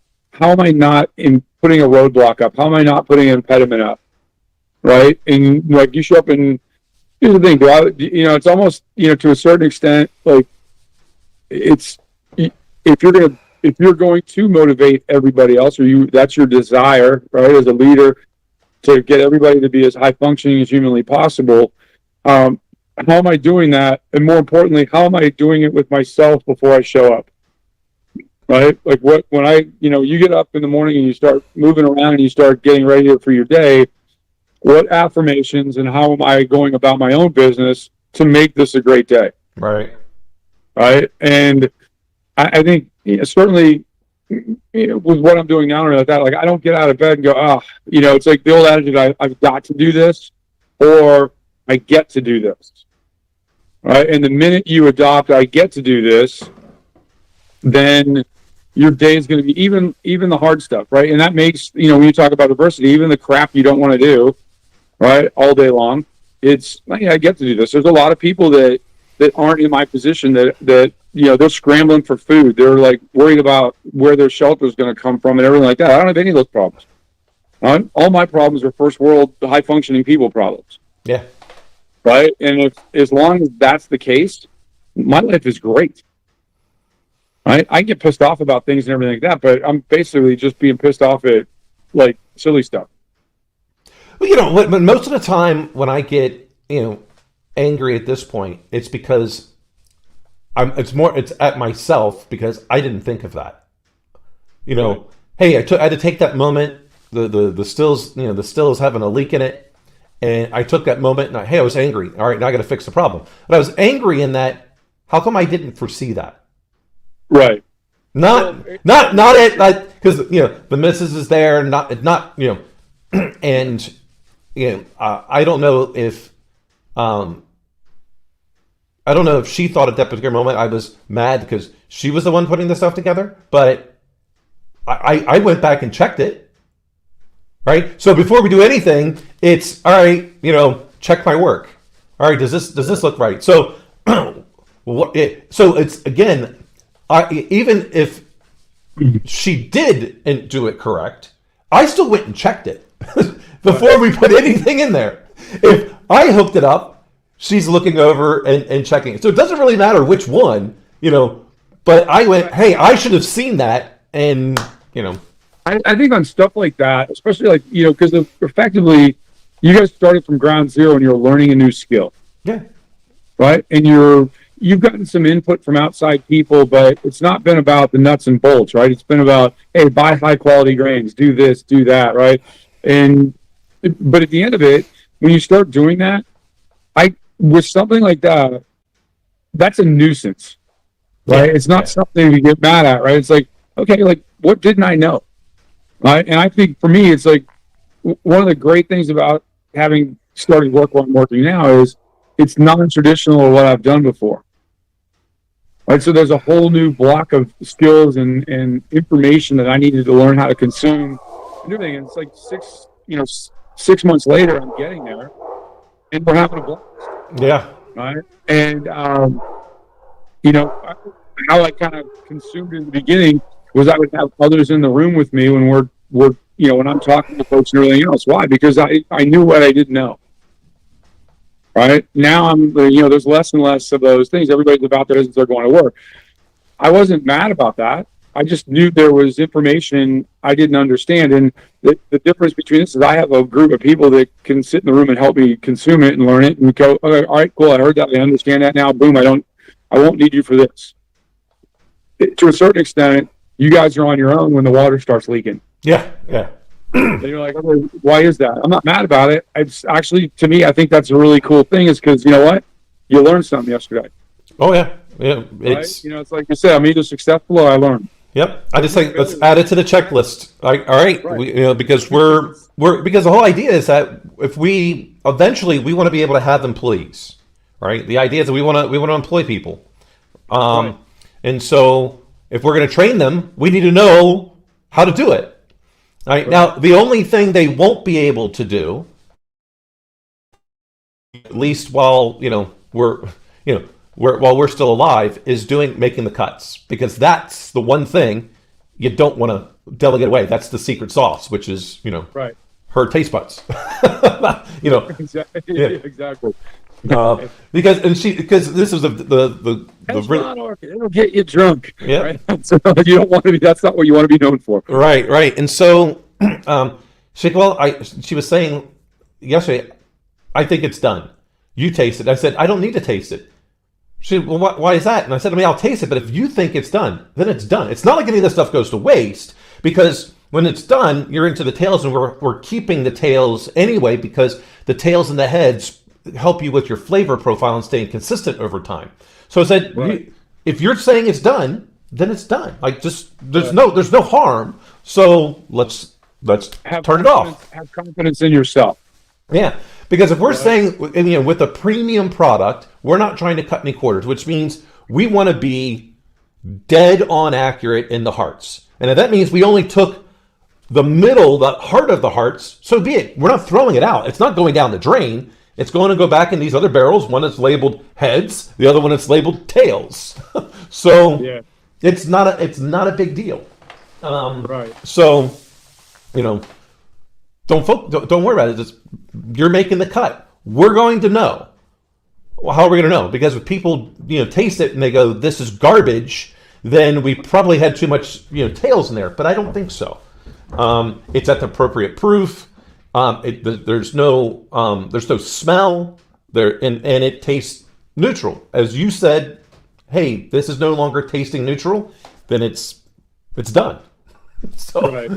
in putting a roadblock up? How am I not putting an impediment up? Right? And you show up, and here's the thing, it's almost to a certain extent it's if you're going to motivate everybody else, or that's your desire, right, as a leader, to get everybody to be as high functioning as humanly possible, how am I doing that? And more importantly, how am I doing it with myself before I show up? Right? Like when you get up in the morning and you start moving around and you start getting ready for your day, what affirmations and how am I going about my own business to make this a great day? Right. Right. And I think certainly with what I'm doing now or like that, like I don't get out of bed and go, it's like the old attitude, I've got to do this or I get to do this. Right. And the minute you adopt, I get to do this, then your day is going to be even the hard stuff. Right. And that makes, when you talk about adversity, even the crap you don't want to do, right, all day long, it's like, I get to do this. There's a lot of people that aren't in my position that they're scrambling for food. They're like worried about where their shelter is going to come from and everything like that. I don't have any of those problems. All my problems are first world, high functioning people problems. Yeah. Right. And as long as that's the case, my life is great. Right. I get pissed off about things and everything like that, but I'm basically just being pissed off at like silly stuff. Well, but most of the time when I get, angry at this point, it's because it's at myself because I didn't think of that. Hey, I had to take that moment. The stills, the still is having a leak in it, and I took that moment and I was angry. All right, now I got to fix the problem. But I was angry in that. How come I didn't foresee that? Right. Not it, like, because the missus is there, not and I don't know if she thought at that particular moment I was mad because she was the one putting the stuff together, but I went back and checked it. Right. So before we do anything, it's all right. Check my work. All right. Does this look right? So, so it's again, even if she did do it correct, I still went and checked it before we put anything in there. If I hooked it up, she's looking over and checking it. So it doesn't really matter which one, but I went, hey, I should have seen that. And, I think on stuff like that, especially like, because effectively you guys started from ground zero and you're learning a new skill. Yeah. Right. And you've gotten some input from outside people, but it's not been about the nuts and bolts, right? It's been about, hey, buy high quality grains, do this, do that. Right. But at the end of it, when you start doing that, with something like that, that's a nuisance, right? It's not something to get mad at, right? It's like, okay, like what didn't I know? Right. And I think for me, it's like one of the great things about having started work where I'm working now is it's non-traditional of what I've done before. Right. So there's a whole new block of skills and information that I needed to learn how to consume and everything. And it's like 6 months later, I'm getting there and we're having a blast. Yeah. Right. And, how I kind of consumed in the beginning was I would have others in the room with me when we're when I'm talking to folks and everything else. Why? Because I knew what I didn't know. Right. Now there's less and less of those things. Everybody's about their business, they're going to work. I wasn't mad about that. I just knew there was information I didn't understand. And the difference between this is I have a group of people that can sit in the room and help me consume it and learn it and go, okay, all right, cool. I heard that. I understand that now. Boom. I won't need you for this. To a certain extent, you guys are on your own when the water starts leaking. Yeah. Yeah. And you're like, okay, why is that? I'm not mad about it. It's actually, to me, I think that's a really cool thing is because you know what? You learned something yesterday. Oh yeah. Yeah. Right? It's like you said, I'm either successful or I learned. Yep. I just think let's add it to the checklist. All right. Because because the whole idea is that if we eventually we want to be able to have employees, right? The idea is that we want to employ people. Right. And so if we're going to train them, we need to know how to do it. All right. Now, the only thing they won't be able to do, at least while we're still alive, is making the cuts, because that's the one thing you don't want to delegate away. That's the secret sauce, which is right. Her taste buds. Exactly. Yeah. Exactly. Because this is the EchelonOrchid, it'll get you drunk. Yeah. Right? So you don't want to be. That's not what you want to be known for. Right. And so, she was saying yesterday, I think it's done. You taste it. I said, I don't need to taste it. She said, well, why is that? And I said, I mean, I'll taste it, but if you think it's done, then it's done. It's not like any of this stuff goes to waste, because when it's done, you're into the tails, and we're keeping the tails anyway, because the tails and the heads help you with your flavor profile and staying consistent over time. So I said, Right. if you're saying it's done, then it's done. Like, just there's no harm. So let's turn it off. Have confidence in yourself. Yeah, because if we're saying, with a premium product, we're not trying to cut any quarters, which means we want to be dead on accurate in the hearts. And if that means we only took the middle, the heart of the hearts, so be it. We're not throwing it out. It's not going down the drain. It's going to go back in these other barrels. One is labeled heads, the other one is labeled tails. So Yeah. it's not a big deal. Right. So, don't worry about it. Just, you're making the cut. We're going to know. Well, how are we going to know? Because if people taste it and they go, "This is garbage," then we probably had too much tails in there. But I don't think so. It's at the appropriate proof. There's no smell there, and it tastes neutral. As you said, hey, this is no longer tasting neutral. Then it's done. So. Right.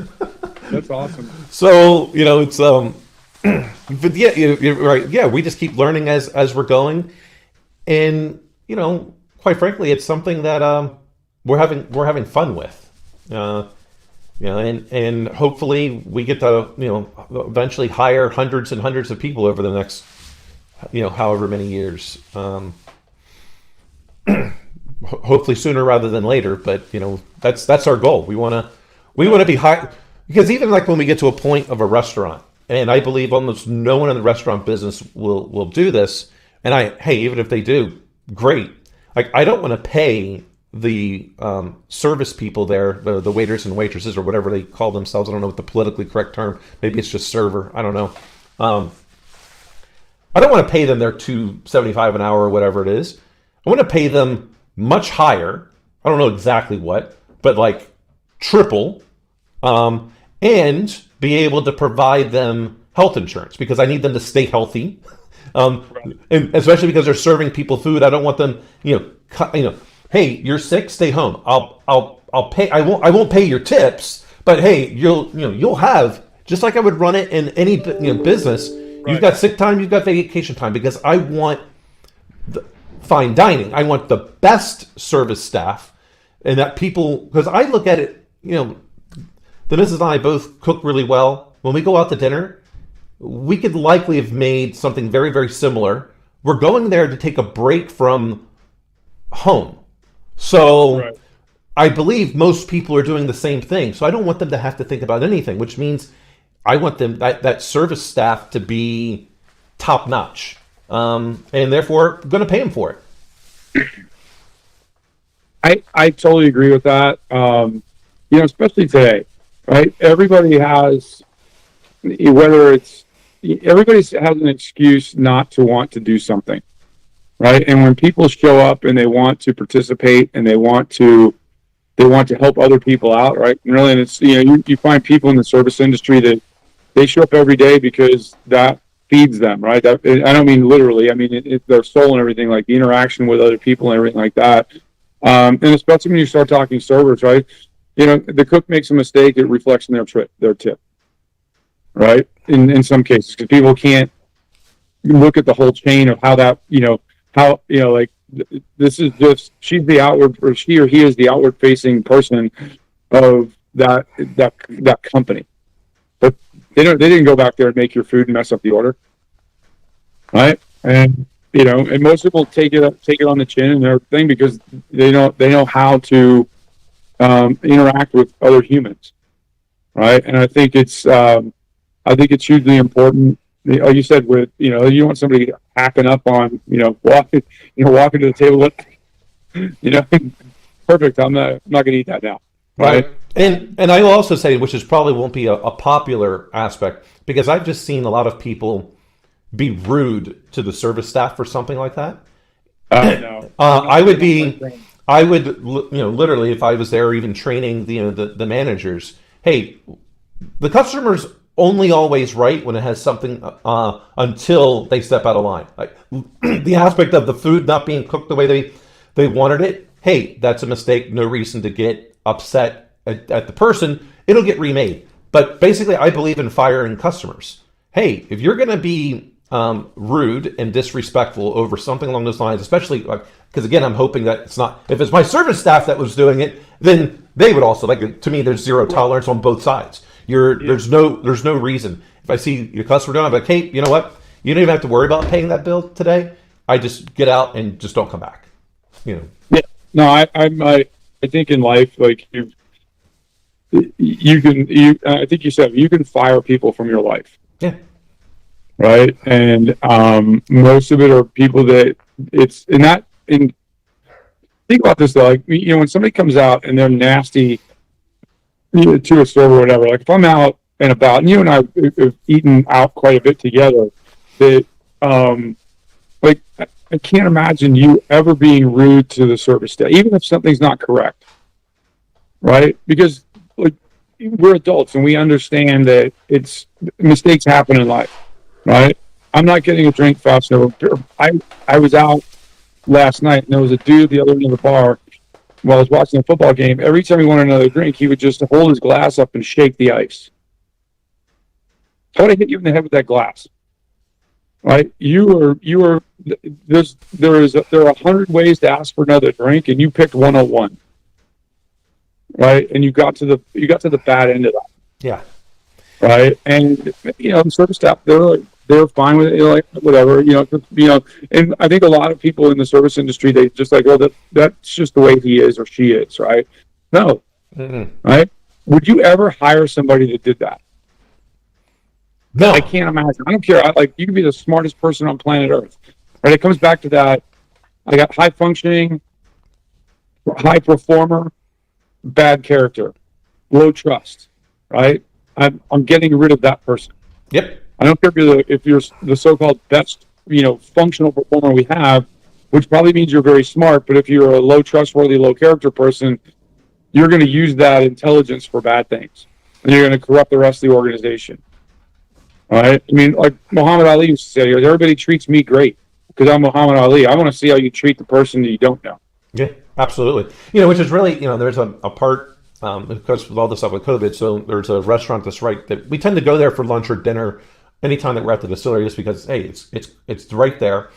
That's awesome. So it's but yeah, you're right. Yeah, we just keep learning as we're going, and quite frankly, it's something that we're having fun with. And hopefully we get to eventually hire hundreds and hundreds of people over the next however many years. Hopefully sooner rather than later, but that's our goal. We want to be high, because even like when we get to a point of a restaurant, and I believe almost no one in the restaurant business will do this. And even if they do, great. Like, I don't want to pay the service people there, the waiters and waitresses or whatever they call themselves. I don't know what the politically correct term. Maybe it's just server. I don't know. I don't want to pay them their $2.75 an hour or whatever it is. I want to pay them much higher. I don't know exactly what, but like triple, and be able to provide them health insurance, because I need them to stay healthy. And especially because they're serving people food. I don't want them, hey, you're sick, stay home. I'll pay. I won't pay your tips, but hey, you'll have, just like I would run it in any business. Right. You've got sick time, you've got vacation time, because I want the fine dining. I want the best service staff, and that people, because I look at it, the missus and I both cook really well. When we go out to dinner, we could likely have made something very, very similar. We're going there to take a break from home. So right. I believe most people are doing the same thing. So I don't want them to have to think about anything, which means I want them, that service staff, to be top notch. And therefore, I'm going to pay them for it. I totally agree with that. Especially today, right? Everybody has an excuse not to want to do something, right? And when people show up and they want to participate and they want to help other people out, right? And really, and it's you find people in the service industry that they show up every day because that feeds them, right? I don't mean literally. I mean it's their soul and everything, like the interaction with other people and everything like that. And especially when you start talking servers, right? The cook makes a mistake, it reflects in their tip, right? In some cases, because people can't look at the whole chain of how that, like, this is just, she's the outward, or she or he is the outward facing person of that company. But they didn't go back there and make your food and mess up the order, right? And and most people take it on the chin and everything, because they know how to interact with other humans, right? And I think it's hugely important. Like you said, with you want somebody hacking up on walking to the table. Perfect. I'm not going to eat that now, right? And I will also say, which is probably won't be a popular aspect, because I've just seen a lot of people be rude to the service staff for something like that. No. I would literally, if I was there, even training the managers, hey, the customers only always right when it has something until they step out of line. Like the aspect of the food not being cooked the way they wanted it. Hey, that's a mistake. No reason to get upset at the person. It'll get remade. But basically, I believe in firing customers. Hey, if you're going to be rude and disrespectful over something along those lines, especially because again, I'm hoping that it's not. If it's my service staff that was doing it, then they would also like. To me, there's zero tolerance on both sides. There's no reason. If I see your customer doing, I'm like, hey, you know what? You don't even have to worry about paying that bill today. I just get out and just don't come back. You know. Yeah. No, I think in life, like I think you said you can fire people from your life. Yeah. Right. And most of it are people that think about this though, like, when somebody comes out and they're nasty to a store or whatever, like if I'm out and about, and you and I have eaten out quite a bit together, that like I can't imagine you ever being rude to the service staff, even if something's not correct, right? Because like we're adults and we understand that mistakes happen in life, right? I'm not getting a drink fast enough. I was out last night and there was a dude at the other end of the bar while I was watching a football game. Every time he wanted another drink, he would just hold his glass up and shake the ice. How would I hit you in the head with that glass? Right? There are 100 ways to ask for another drink, and you picked 101. Right? And you got to the bad end of that. Yeah. Right? And the service staff, they're fine with it, like whatever, and I think a lot of people in the service industry, they just like, well, that's just the way he is or she is, right? No. Mm-hmm. Right? Would you ever hire somebody that did that? No. I can't imagine. I don't care. You can be the smartest person on planet Earth. Right? It comes back to that. I got high functioning, high performer, bad character, low trust. Right? I'm getting rid of that person. Yep. I don't care if you're the so-called best, functional performer we have, which probably means you're very smart. But if you're a low trustworthy, low character person, you're going to use that intelligence for bad things, and you're going to corrupt the rest of the organization. All right. I mean, like Muhammad Ali used to say, everybody treats me great because I'm Muhammad Ali. I want to see how you treat the person that you don't know. Yeah, absolutely. Which is really, there's a part, because with all this stuff with COVID, so there's a restaurant that's right that we tend to go there for lunch or dinner anytime that we're at the distillery, just because, hey, it's right there.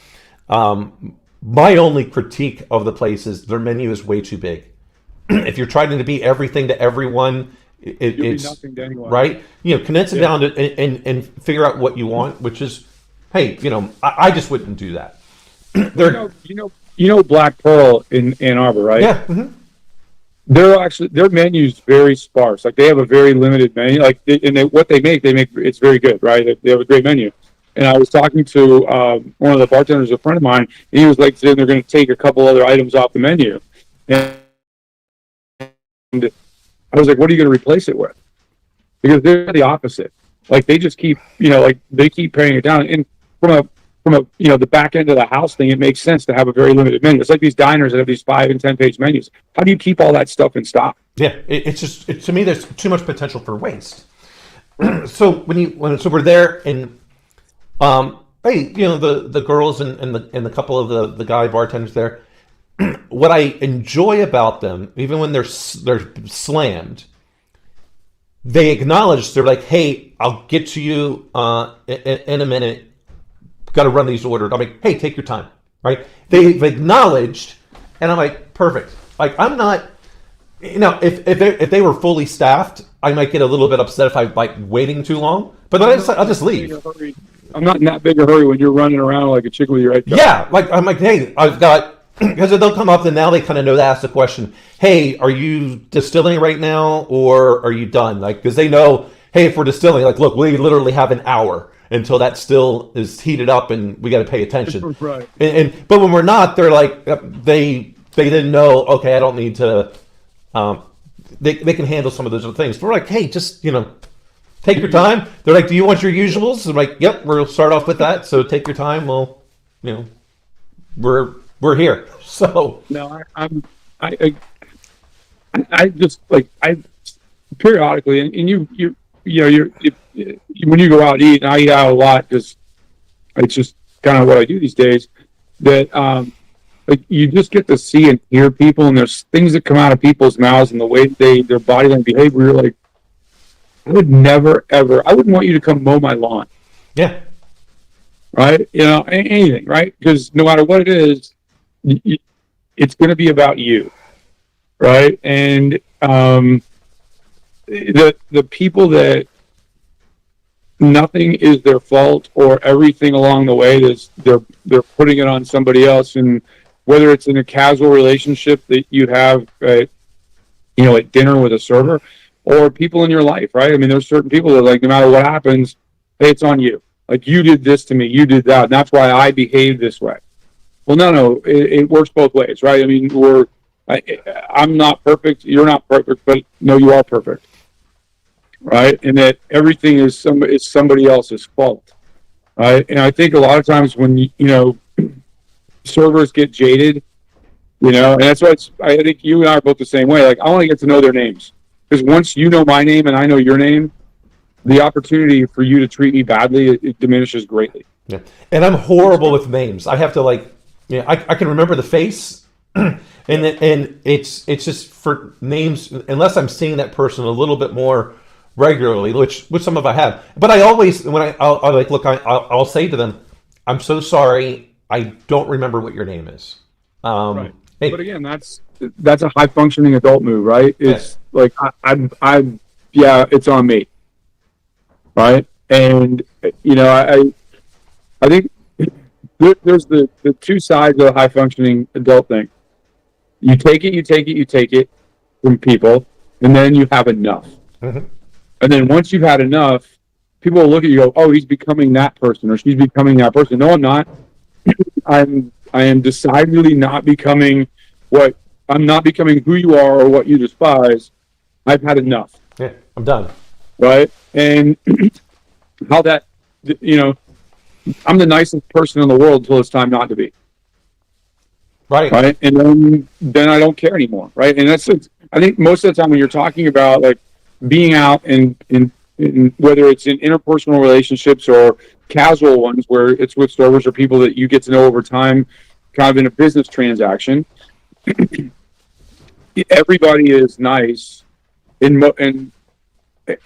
My only critique of the place is their menu is way too big. If you're trying to be everything to everyone, it's nothing to anyone. Right. Condense it down to, and figure out what you want, which is, hey, I just wouldn't do that. Black Pearl in Ann Arbor, right? Yeah. Mm-hmm. Their menu's very sparse. Like they have a very limited menu. What they make it's very good, right? They have a great menu. And I was talking to one of the bartenders, a friend of mine, and he was like, saying they're going to take a couple other items off the menu. And I was like, what are you going to replace it with? Because they're the opposite. Like they just keep, they keep paring it down. And from the back end of the house thing, it makes sense to have a very limited menu. It's like these diners that have these 5 and 10 page menus. How do you keep all that stuff in stock? Yeah, it's just to me, there's too much potential for waste. So when we're there, and hey, the girls and the couple of the guy bartenders there. What I enjoy about them, even when they're slammed, they acknowledge. They're like, "Hey, I'll get to you in a minute. Got to run these orders." I'm like, "Hey, take your time." Right? They've acknowledged, and I'm like, "Perfect." Like I'm not, if they were fully staffed, I might get a little bit upset if I'm like waiting too long. But then I'll just leave. I'm not in that big a hurry when you're running around like a chicken with your head cut. Yeah, I'm like, hey, I've got. Because they'll come up and now they kind of know to ask the question, hey, are you distilling right now or are you done? Like, because they know, hey, if we're distilling, like, look, we literally have an hour until that still is heated up and we got to pay attention. Right. But when we're not, they're like, they didn't know, okay, I don't need to, they can handle some of those other things. But we're like, hey, just, take your time. They're like, do you want your usuals? I'm like, yep, we'll start off with that. So take your time. Well, we're here. So no, I just like I periodically, and you're when you go out and eat, and I eat out a lot because it's just kind of what I do these days, that like you just get to see and hear people, and there's things that come out of people's mouths and the way their body language behavior. You're like, I would never ever. I wouldn't want you to come mow my lawn. Yeah. Right. Anything. Right. Because no matter what it is, it's going to be about you. Right. And the people that nothing is their fault, or everything along the way is they're putting it on somebody else, and whether it's in a casual relationship that you have at dinner with a server, or people in your life, right? I mean, there's certain people that, like, no matter what happens, hey, it's on you. Like, you did this to me, you did that, and that's why I behaved this way. Well, no, it works both ways, right? I mean, I'm not perfect, you're not perfect, but no, you are perfect. Right, and that everything is somebody else's fault, right? And I think a lot of times when servers get jaded, and that's why I think you and I are both the same way. Like, I want to get to know their names, because once you know my name and I know your name, the opportunity for you to treat me badly it diminishes greatly. Yeah, and I'm horrible with names. I have to I can remember the face, and it's just for names, unless I'm seeing that person a little bit more regularly, which some of I have, but I always, when I'll say to them, I'm so sorry, I don't remember what your name is. Right. Hey, but again, that's a high functioning adult move, right? It's like it's on me, right? And I think there's the two sides of a high functioning adult thing. You take it from people, and then you have enough. Mm-hmm. And then once you've had enough, people will look at you and go, oh, he's becoming that person, or she's becoming that person. No, I'm not. I am decidedly not becoming I'm not becoming who you are or what you despise. I've had enough. Yeah, I'm done. Right? And how that, I'm the nicest person in the world until it's time not to be. Right? And then I don't care anymore. Right? And I think most of the time when you're talking about, like, being out in whether it's in interpersonal relationships or casual ones where it's with servers or people that you get to know over time, kind of in a business transaction, everybody is nice. And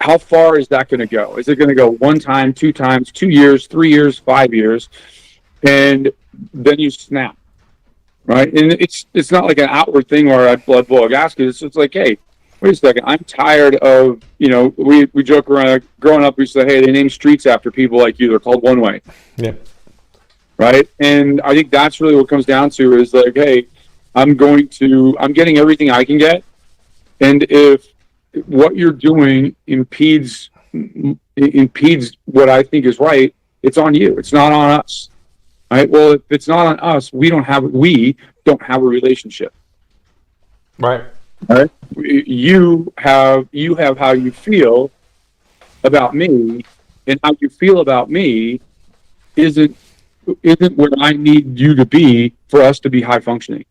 how far is that going to go? Is it going to go one time, two times, 2 years, 3 years, 5 years, and then you snap, right? And it's not like an outward thing where I blood boil a gasket. It's like, hey, wait a second, I'm tired of, we joke around, growing up, we say, hey, they name streets after people like you. They're called one way. Yeah. Right? And I think that's really what comes down to is, like, hey, I'm getting everything I can get. And if what you're doing impedes what I think is right, it's on you. It's not on us. Right? Well, if it's not on us, we don't have a relationship. Right. Right? You have how you feel about me, and how you feel about me isn't where I need you to be for us to be high functioning.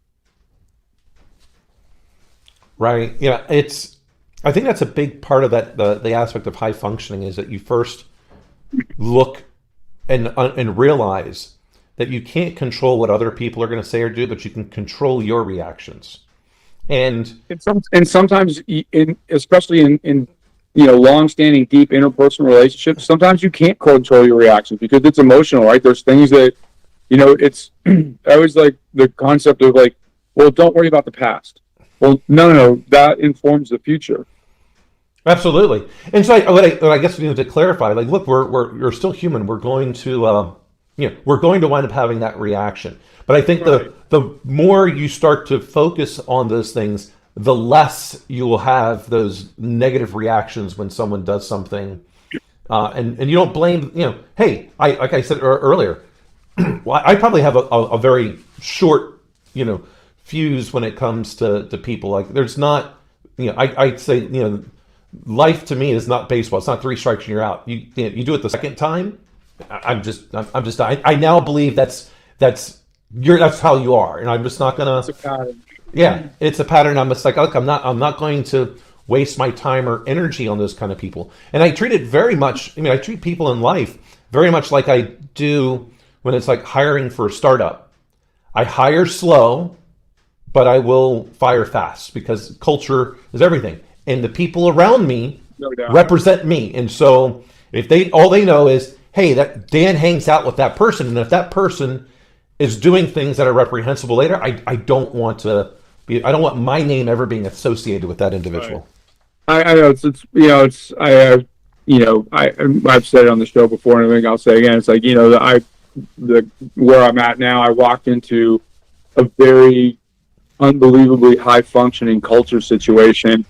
Right. Yeah. I think that's a big part of that. The aspect of high functioning is that you first look and realize that you can't control what other people are going to say or do, but you can control your reactions. And sometimes, especially in long-standing, deep interpersonal relationships, sometimes you can't control your reactions because it's emotional, right? There's things that, it's I always like the concept of, like, well, don't worry about the past. Well, no, that informs the future. Absolutely. And so I guess to clarify, like, look, we're still human. We're going to we're going to wind up having that reaction. But I think the more you start to focus on those things, the less you will have those negative reactions when someone does something, and you don't blame. Hey, like I said earlier, well, I probably have a very short, fuse when it comes to people. Like, there's not, I'd say, life to me is not baseball. It's not 3 strikes and you're out. You do it the second time. I now believe that's how you are, and I'm just not gonna. It's a pattern. Yeah, it's a pattern. I'm just like, look, I'm not going to waste my time or energy on those kind of people. And I treat it very much, I treat people in life very much like I do when it's like hiring for a startup. I hire slow, but I will fire fast because culture is everything. And the people around me represent me. And so if all they know is, hey, that Dan hangs out with that person, and if that person is doing things that are reprehensible later, I don't want my name ever being associated with that individual. Right. I know I've said it on the show before, and I think I'll say it again. It's like, where I'm at now, I walked into a very unbelievably high functioning culture situation,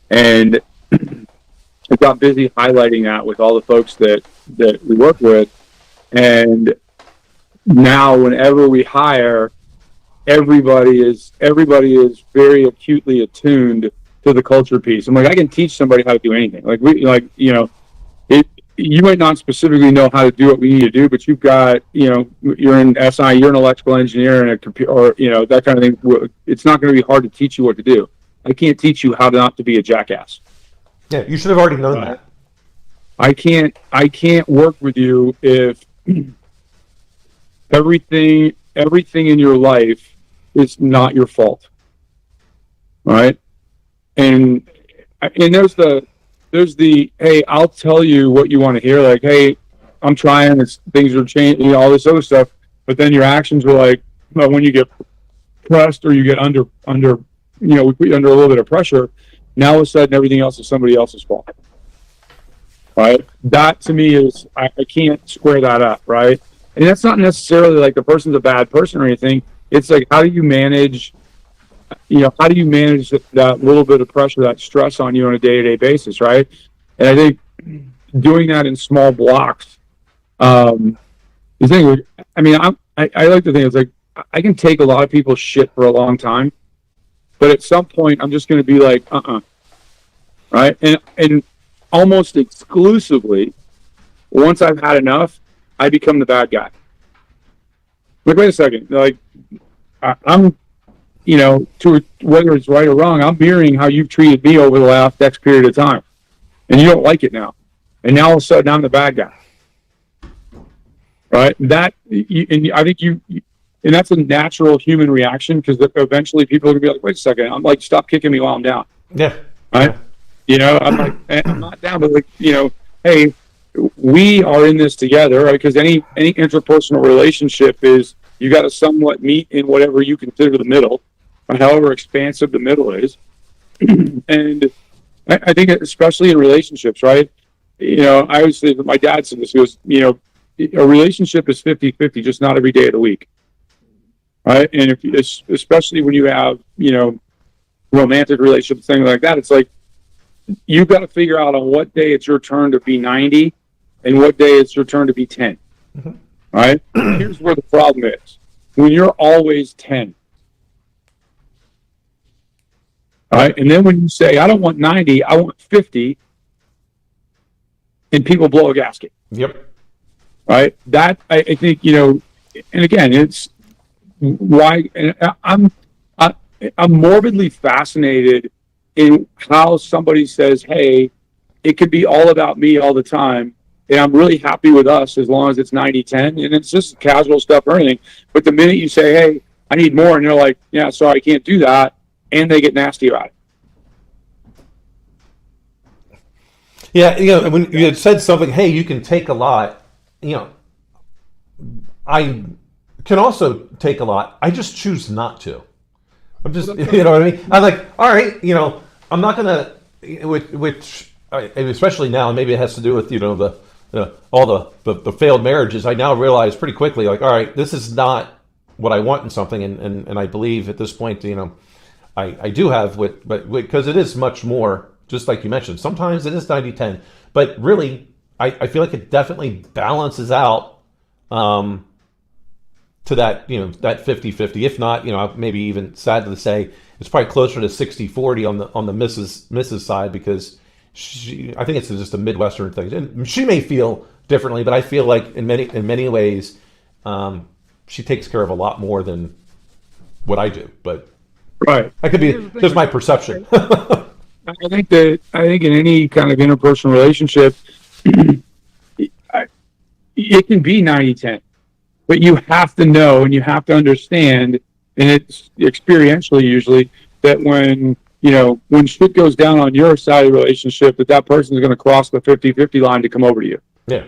and I got busy highlighting that with all the folks that we work with. And now whenever we hire, everybody is very acutely attuned to the culture piece. I'm like, I can teach somebody how to do anything. You might not specifically know how to do what we need to do, but you've got, you're in SI, you're an electrical engineer and a computer, or, that kind of thing. It's not going to be hard to teach you what to do. I can't teach you how not to be a jackass. Yeah, you should have already known that. I can't work with you if everything in your life is not your fault. All right? And there's the hey, I'll tell you what you want to hear, like, hey, I'm trying, things are changing, all this other stuff, but then your actions were like, well, when you get pressed or you get under we put you under a little bit of pressure, now all of a sudden everything else is somebody else's fault. Right? That to me is, I can't square that up, right? And that's not necessarily like the person's a bad person or anything. It's like, how do you manage that little bit of pressure, that stress on you on a day-to-day basis, right? And I think doing that in small blocks, the thing, I like to think it's like, I can take a lot of people's shit for a long time, but at some point I'm just going to be like, right? And almost exclusively, once I've had enough, I become the bad guy. Like, wait a second, like, I'm, to whether it's right or wrong, I'm mirroring how you've treated me over the last X period of time, and you don't like it now, and now all of a sudden I'm the bad guy, right? And I think and that's a natural human reaction, because eventually people are gonna be like, wait a second, I'm like, stop kicking me while I'm down. Yeah. Right? I'm like, I'm not down, but like, hey, we are in this together, right? Because any interpersonal relationship is, you got to somewhat meet in whatever you consider the middle, or however expansive the middle is. And I think especially in relationships, right? I always say, my dad said this, he goes, a relationship is 50-50, just not every day of the week. Right? And especially when you have, romantic relationships, things like that, it's like, you've got to figure out on what day it's your turn to be 90 and what day it's your turn to be 10. Mm-hmm. Right? Here's where the problem is. When you're always 10. Right? And then when you say, I don't want 90, I want 50, and people blow a gasket. Yep. Right? That, I think, and again, it's why, and I'm morbidly fascinated in how somebody says, hey, it could be all about me all the time, and I'm really happy with us as long as it's 90-10, and it's just casual stuff or anything. But the minute you say, hey, I need more, and they're like, yeah, sorry, I can't do that, and they get nasty about it. Yeah, when you had said something, hey, you can take a lot, I can also take a lot. I just choose not to. I'm just, you know what I mean? I'm like, all right, I'm not going to, which, especially now, maybe it has to do with, all the failed marriages. I now realize pretty quickly, like, all right, this is not what I want in something. And I believe at this point, I do have, but because it is much more, just like you mentioned, sometimes it is 90-10, but really, I feel like it definitely balances out, to that, that 50-50, if not, maybe even sad to say, it's probably closer to 60-40 on the Mrs. side, because I think it's just a Midwestern thing. And she may feel differently, but I feel like in many ways, she takes care of a lot more than what I do. But right, that could be just my perception. I think in any kind of interpersonal relationship, it can be 90-10, but you have to know and you have to understand, and it's experientially usually, that when shit goes down on your side of the relationship, that person is going to cross the 50-50 line to come over to you. Yeah.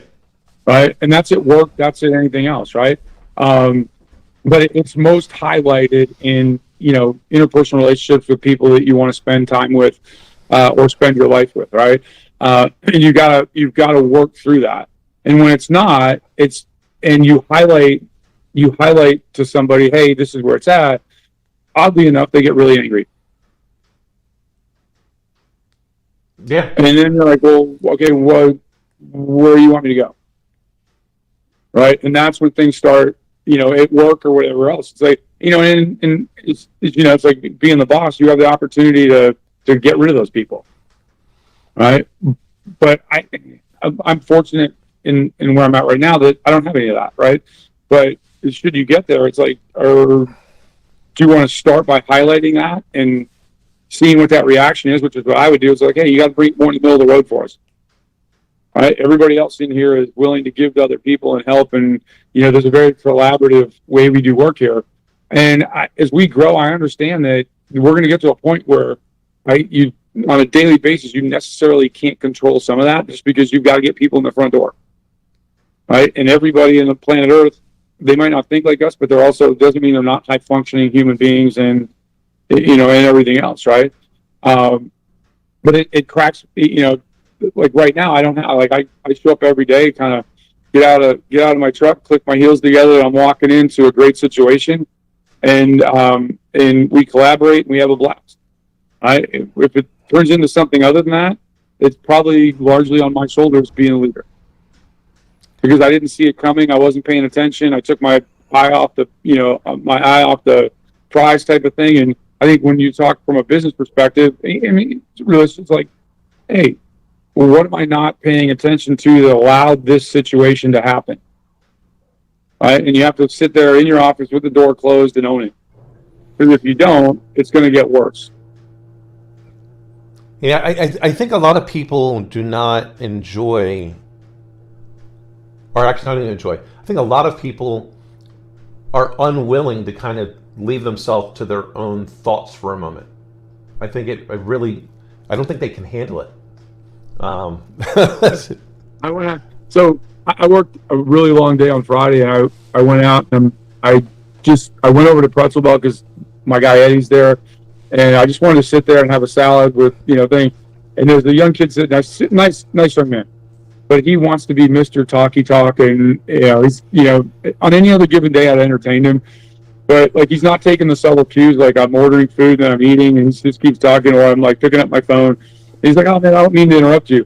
Right. And that's at work. That's at anything else. Right. But it's most highlighted in, interpersonal relationships with people that you want to spend time with, or spend your life with. Right. And you've got to work through that. And when it's not, and you highlight to somebody, hey, this is where it's at. Oddly enough, they get really angry. Yeah. And then you're like, well, okay, where do you want me to go? Right. And that's when things start, at work or whatever else. It's like, and it's like being the boss, you have the opportunity to get rid of those people. Right. But I'm fortunate in where I'm at right now that I don't have any of that. Right. But should you get there, it's like, do you want to start by highlighting that and seeing what that reaction is, which is what I would do. It's like, hey, you got to bring more in the middle of the road for us. All right. Everybody else in here is willing to give to other people and help. And, there's a very collaborative way we do work here. And as we grow, I understand that we're going to get to a point where, you on a daily basis, you necessarily can't control some of that just because you've got to get people in the front door. Right. And everybody in the planet Earth, they might not think like us, but they're also, doesn't mean they're not high functioning human beings and, and everything else. Right. But it cracks, like right now, I don't have, like, I show up every day, kind of get out of my truck, click my heels together, and I'm walking into a great situation, and we collaborate and we have a blast. If it turns into something other than that, it's probably largely on my shoulders being a leader, because I didn't see it coming. I wasn't paying attention. I took my eye off the prize type of thing. And I think when you talk from a business perspective, it's like, hey, well, what am I not paying attention to that allowed this situation to happen? Right? And you have to sit there in your office with the door closed and own it. Because if you don't, it's going to get worse. Yeah, I think a lot of people do not enjoy, or actually not even enjoy. I think a lot of people are unwilling to kind of leave themselves to their own thoughts for a moment. I think I don't think they can handle it. I worked a really long day on Friday, and I went out and I went over to Pretzel Bell because my guy Eddie's there, and I just wanted to sit there and have a salad with thing. And there's a young kid sitting there, nice young man, but he wants to be Mr. Talky Talk, and he's on any other given day I'd entertain him, but like he's not taking the subtle cues, like I'm ordering food and I'm eating, and he just keeps talking, or I'm like picking up my phone. He's like, oh man, I don't mean to interrupt you.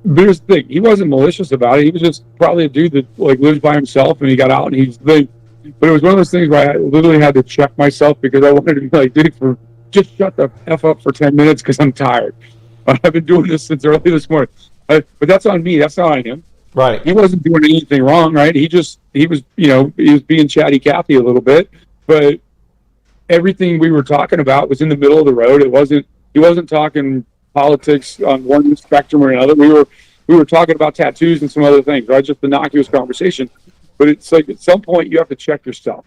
But here's the thing, he wasn't malicious about it. He was just probably a dude that like lives by himself, and he got out and but it was one of those things where I literally had to check myself because I wanted to be like, dude, just shut the F up for 10 minutes because I'm tired. I've been doing this since early this morning. But that's on me. That's not on him. Right. He wasn't doing anything wrong, right? He was being chatty Cathy a little bit, but everything we were talking about was in the middle of the road. He wasn't talking politics on one spectrum or another. We were talking about tattoos and some other things, right? Just innocuous conversation. But it's like at some point you have to check yourself,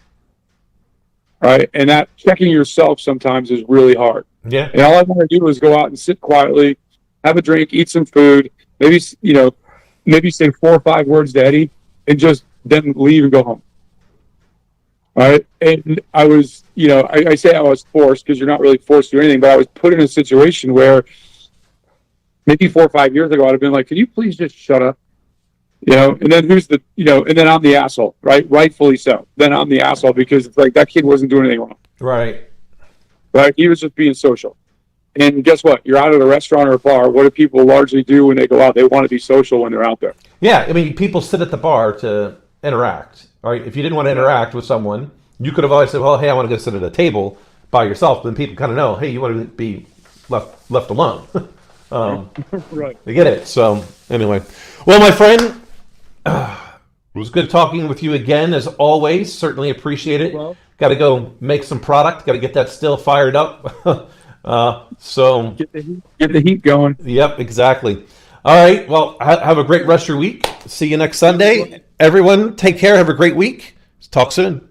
right? And that checking yourself sometimes is really hard. Yeah. And all I want to do is go out and sit quietly, have a drink, eat some food, maybe say 4 or 5 words to Eddie, and just then leave and go home. All right. And I was, I say I was forced because you're not really forced to do anything, but I was put in a situation where maybe 4 or 5 years ago, I'd have been like, can you please just shut up? And then and then I'm the asshole, right? Rightfully so. Then I'm the asshole because it's like that kid wasn't doing anything wrong. Right. Right. He was just being social. And guess what? You're out at a restaurant or a bar. What do people largely do when they go out? They want to be social when they're out there. Yeah. I mean, people sit at the bar to interact, right? If you didn't want to interact with someone, you could have always said, well, hey, I want to go sit at a table by yourself. Then people kind of know, hey, you want to be left alone. Right. They get it. So anyway, well, my friend, it was good talking with you again, as always. Certainly appreciate it. Well, got to go make some product. Got to get that still fired up. So, Get the heat going. yep, exactly. All right. Well, have a great rest of your week. See you next Sunday. Everyone, take care. Have a great week. Talk soon.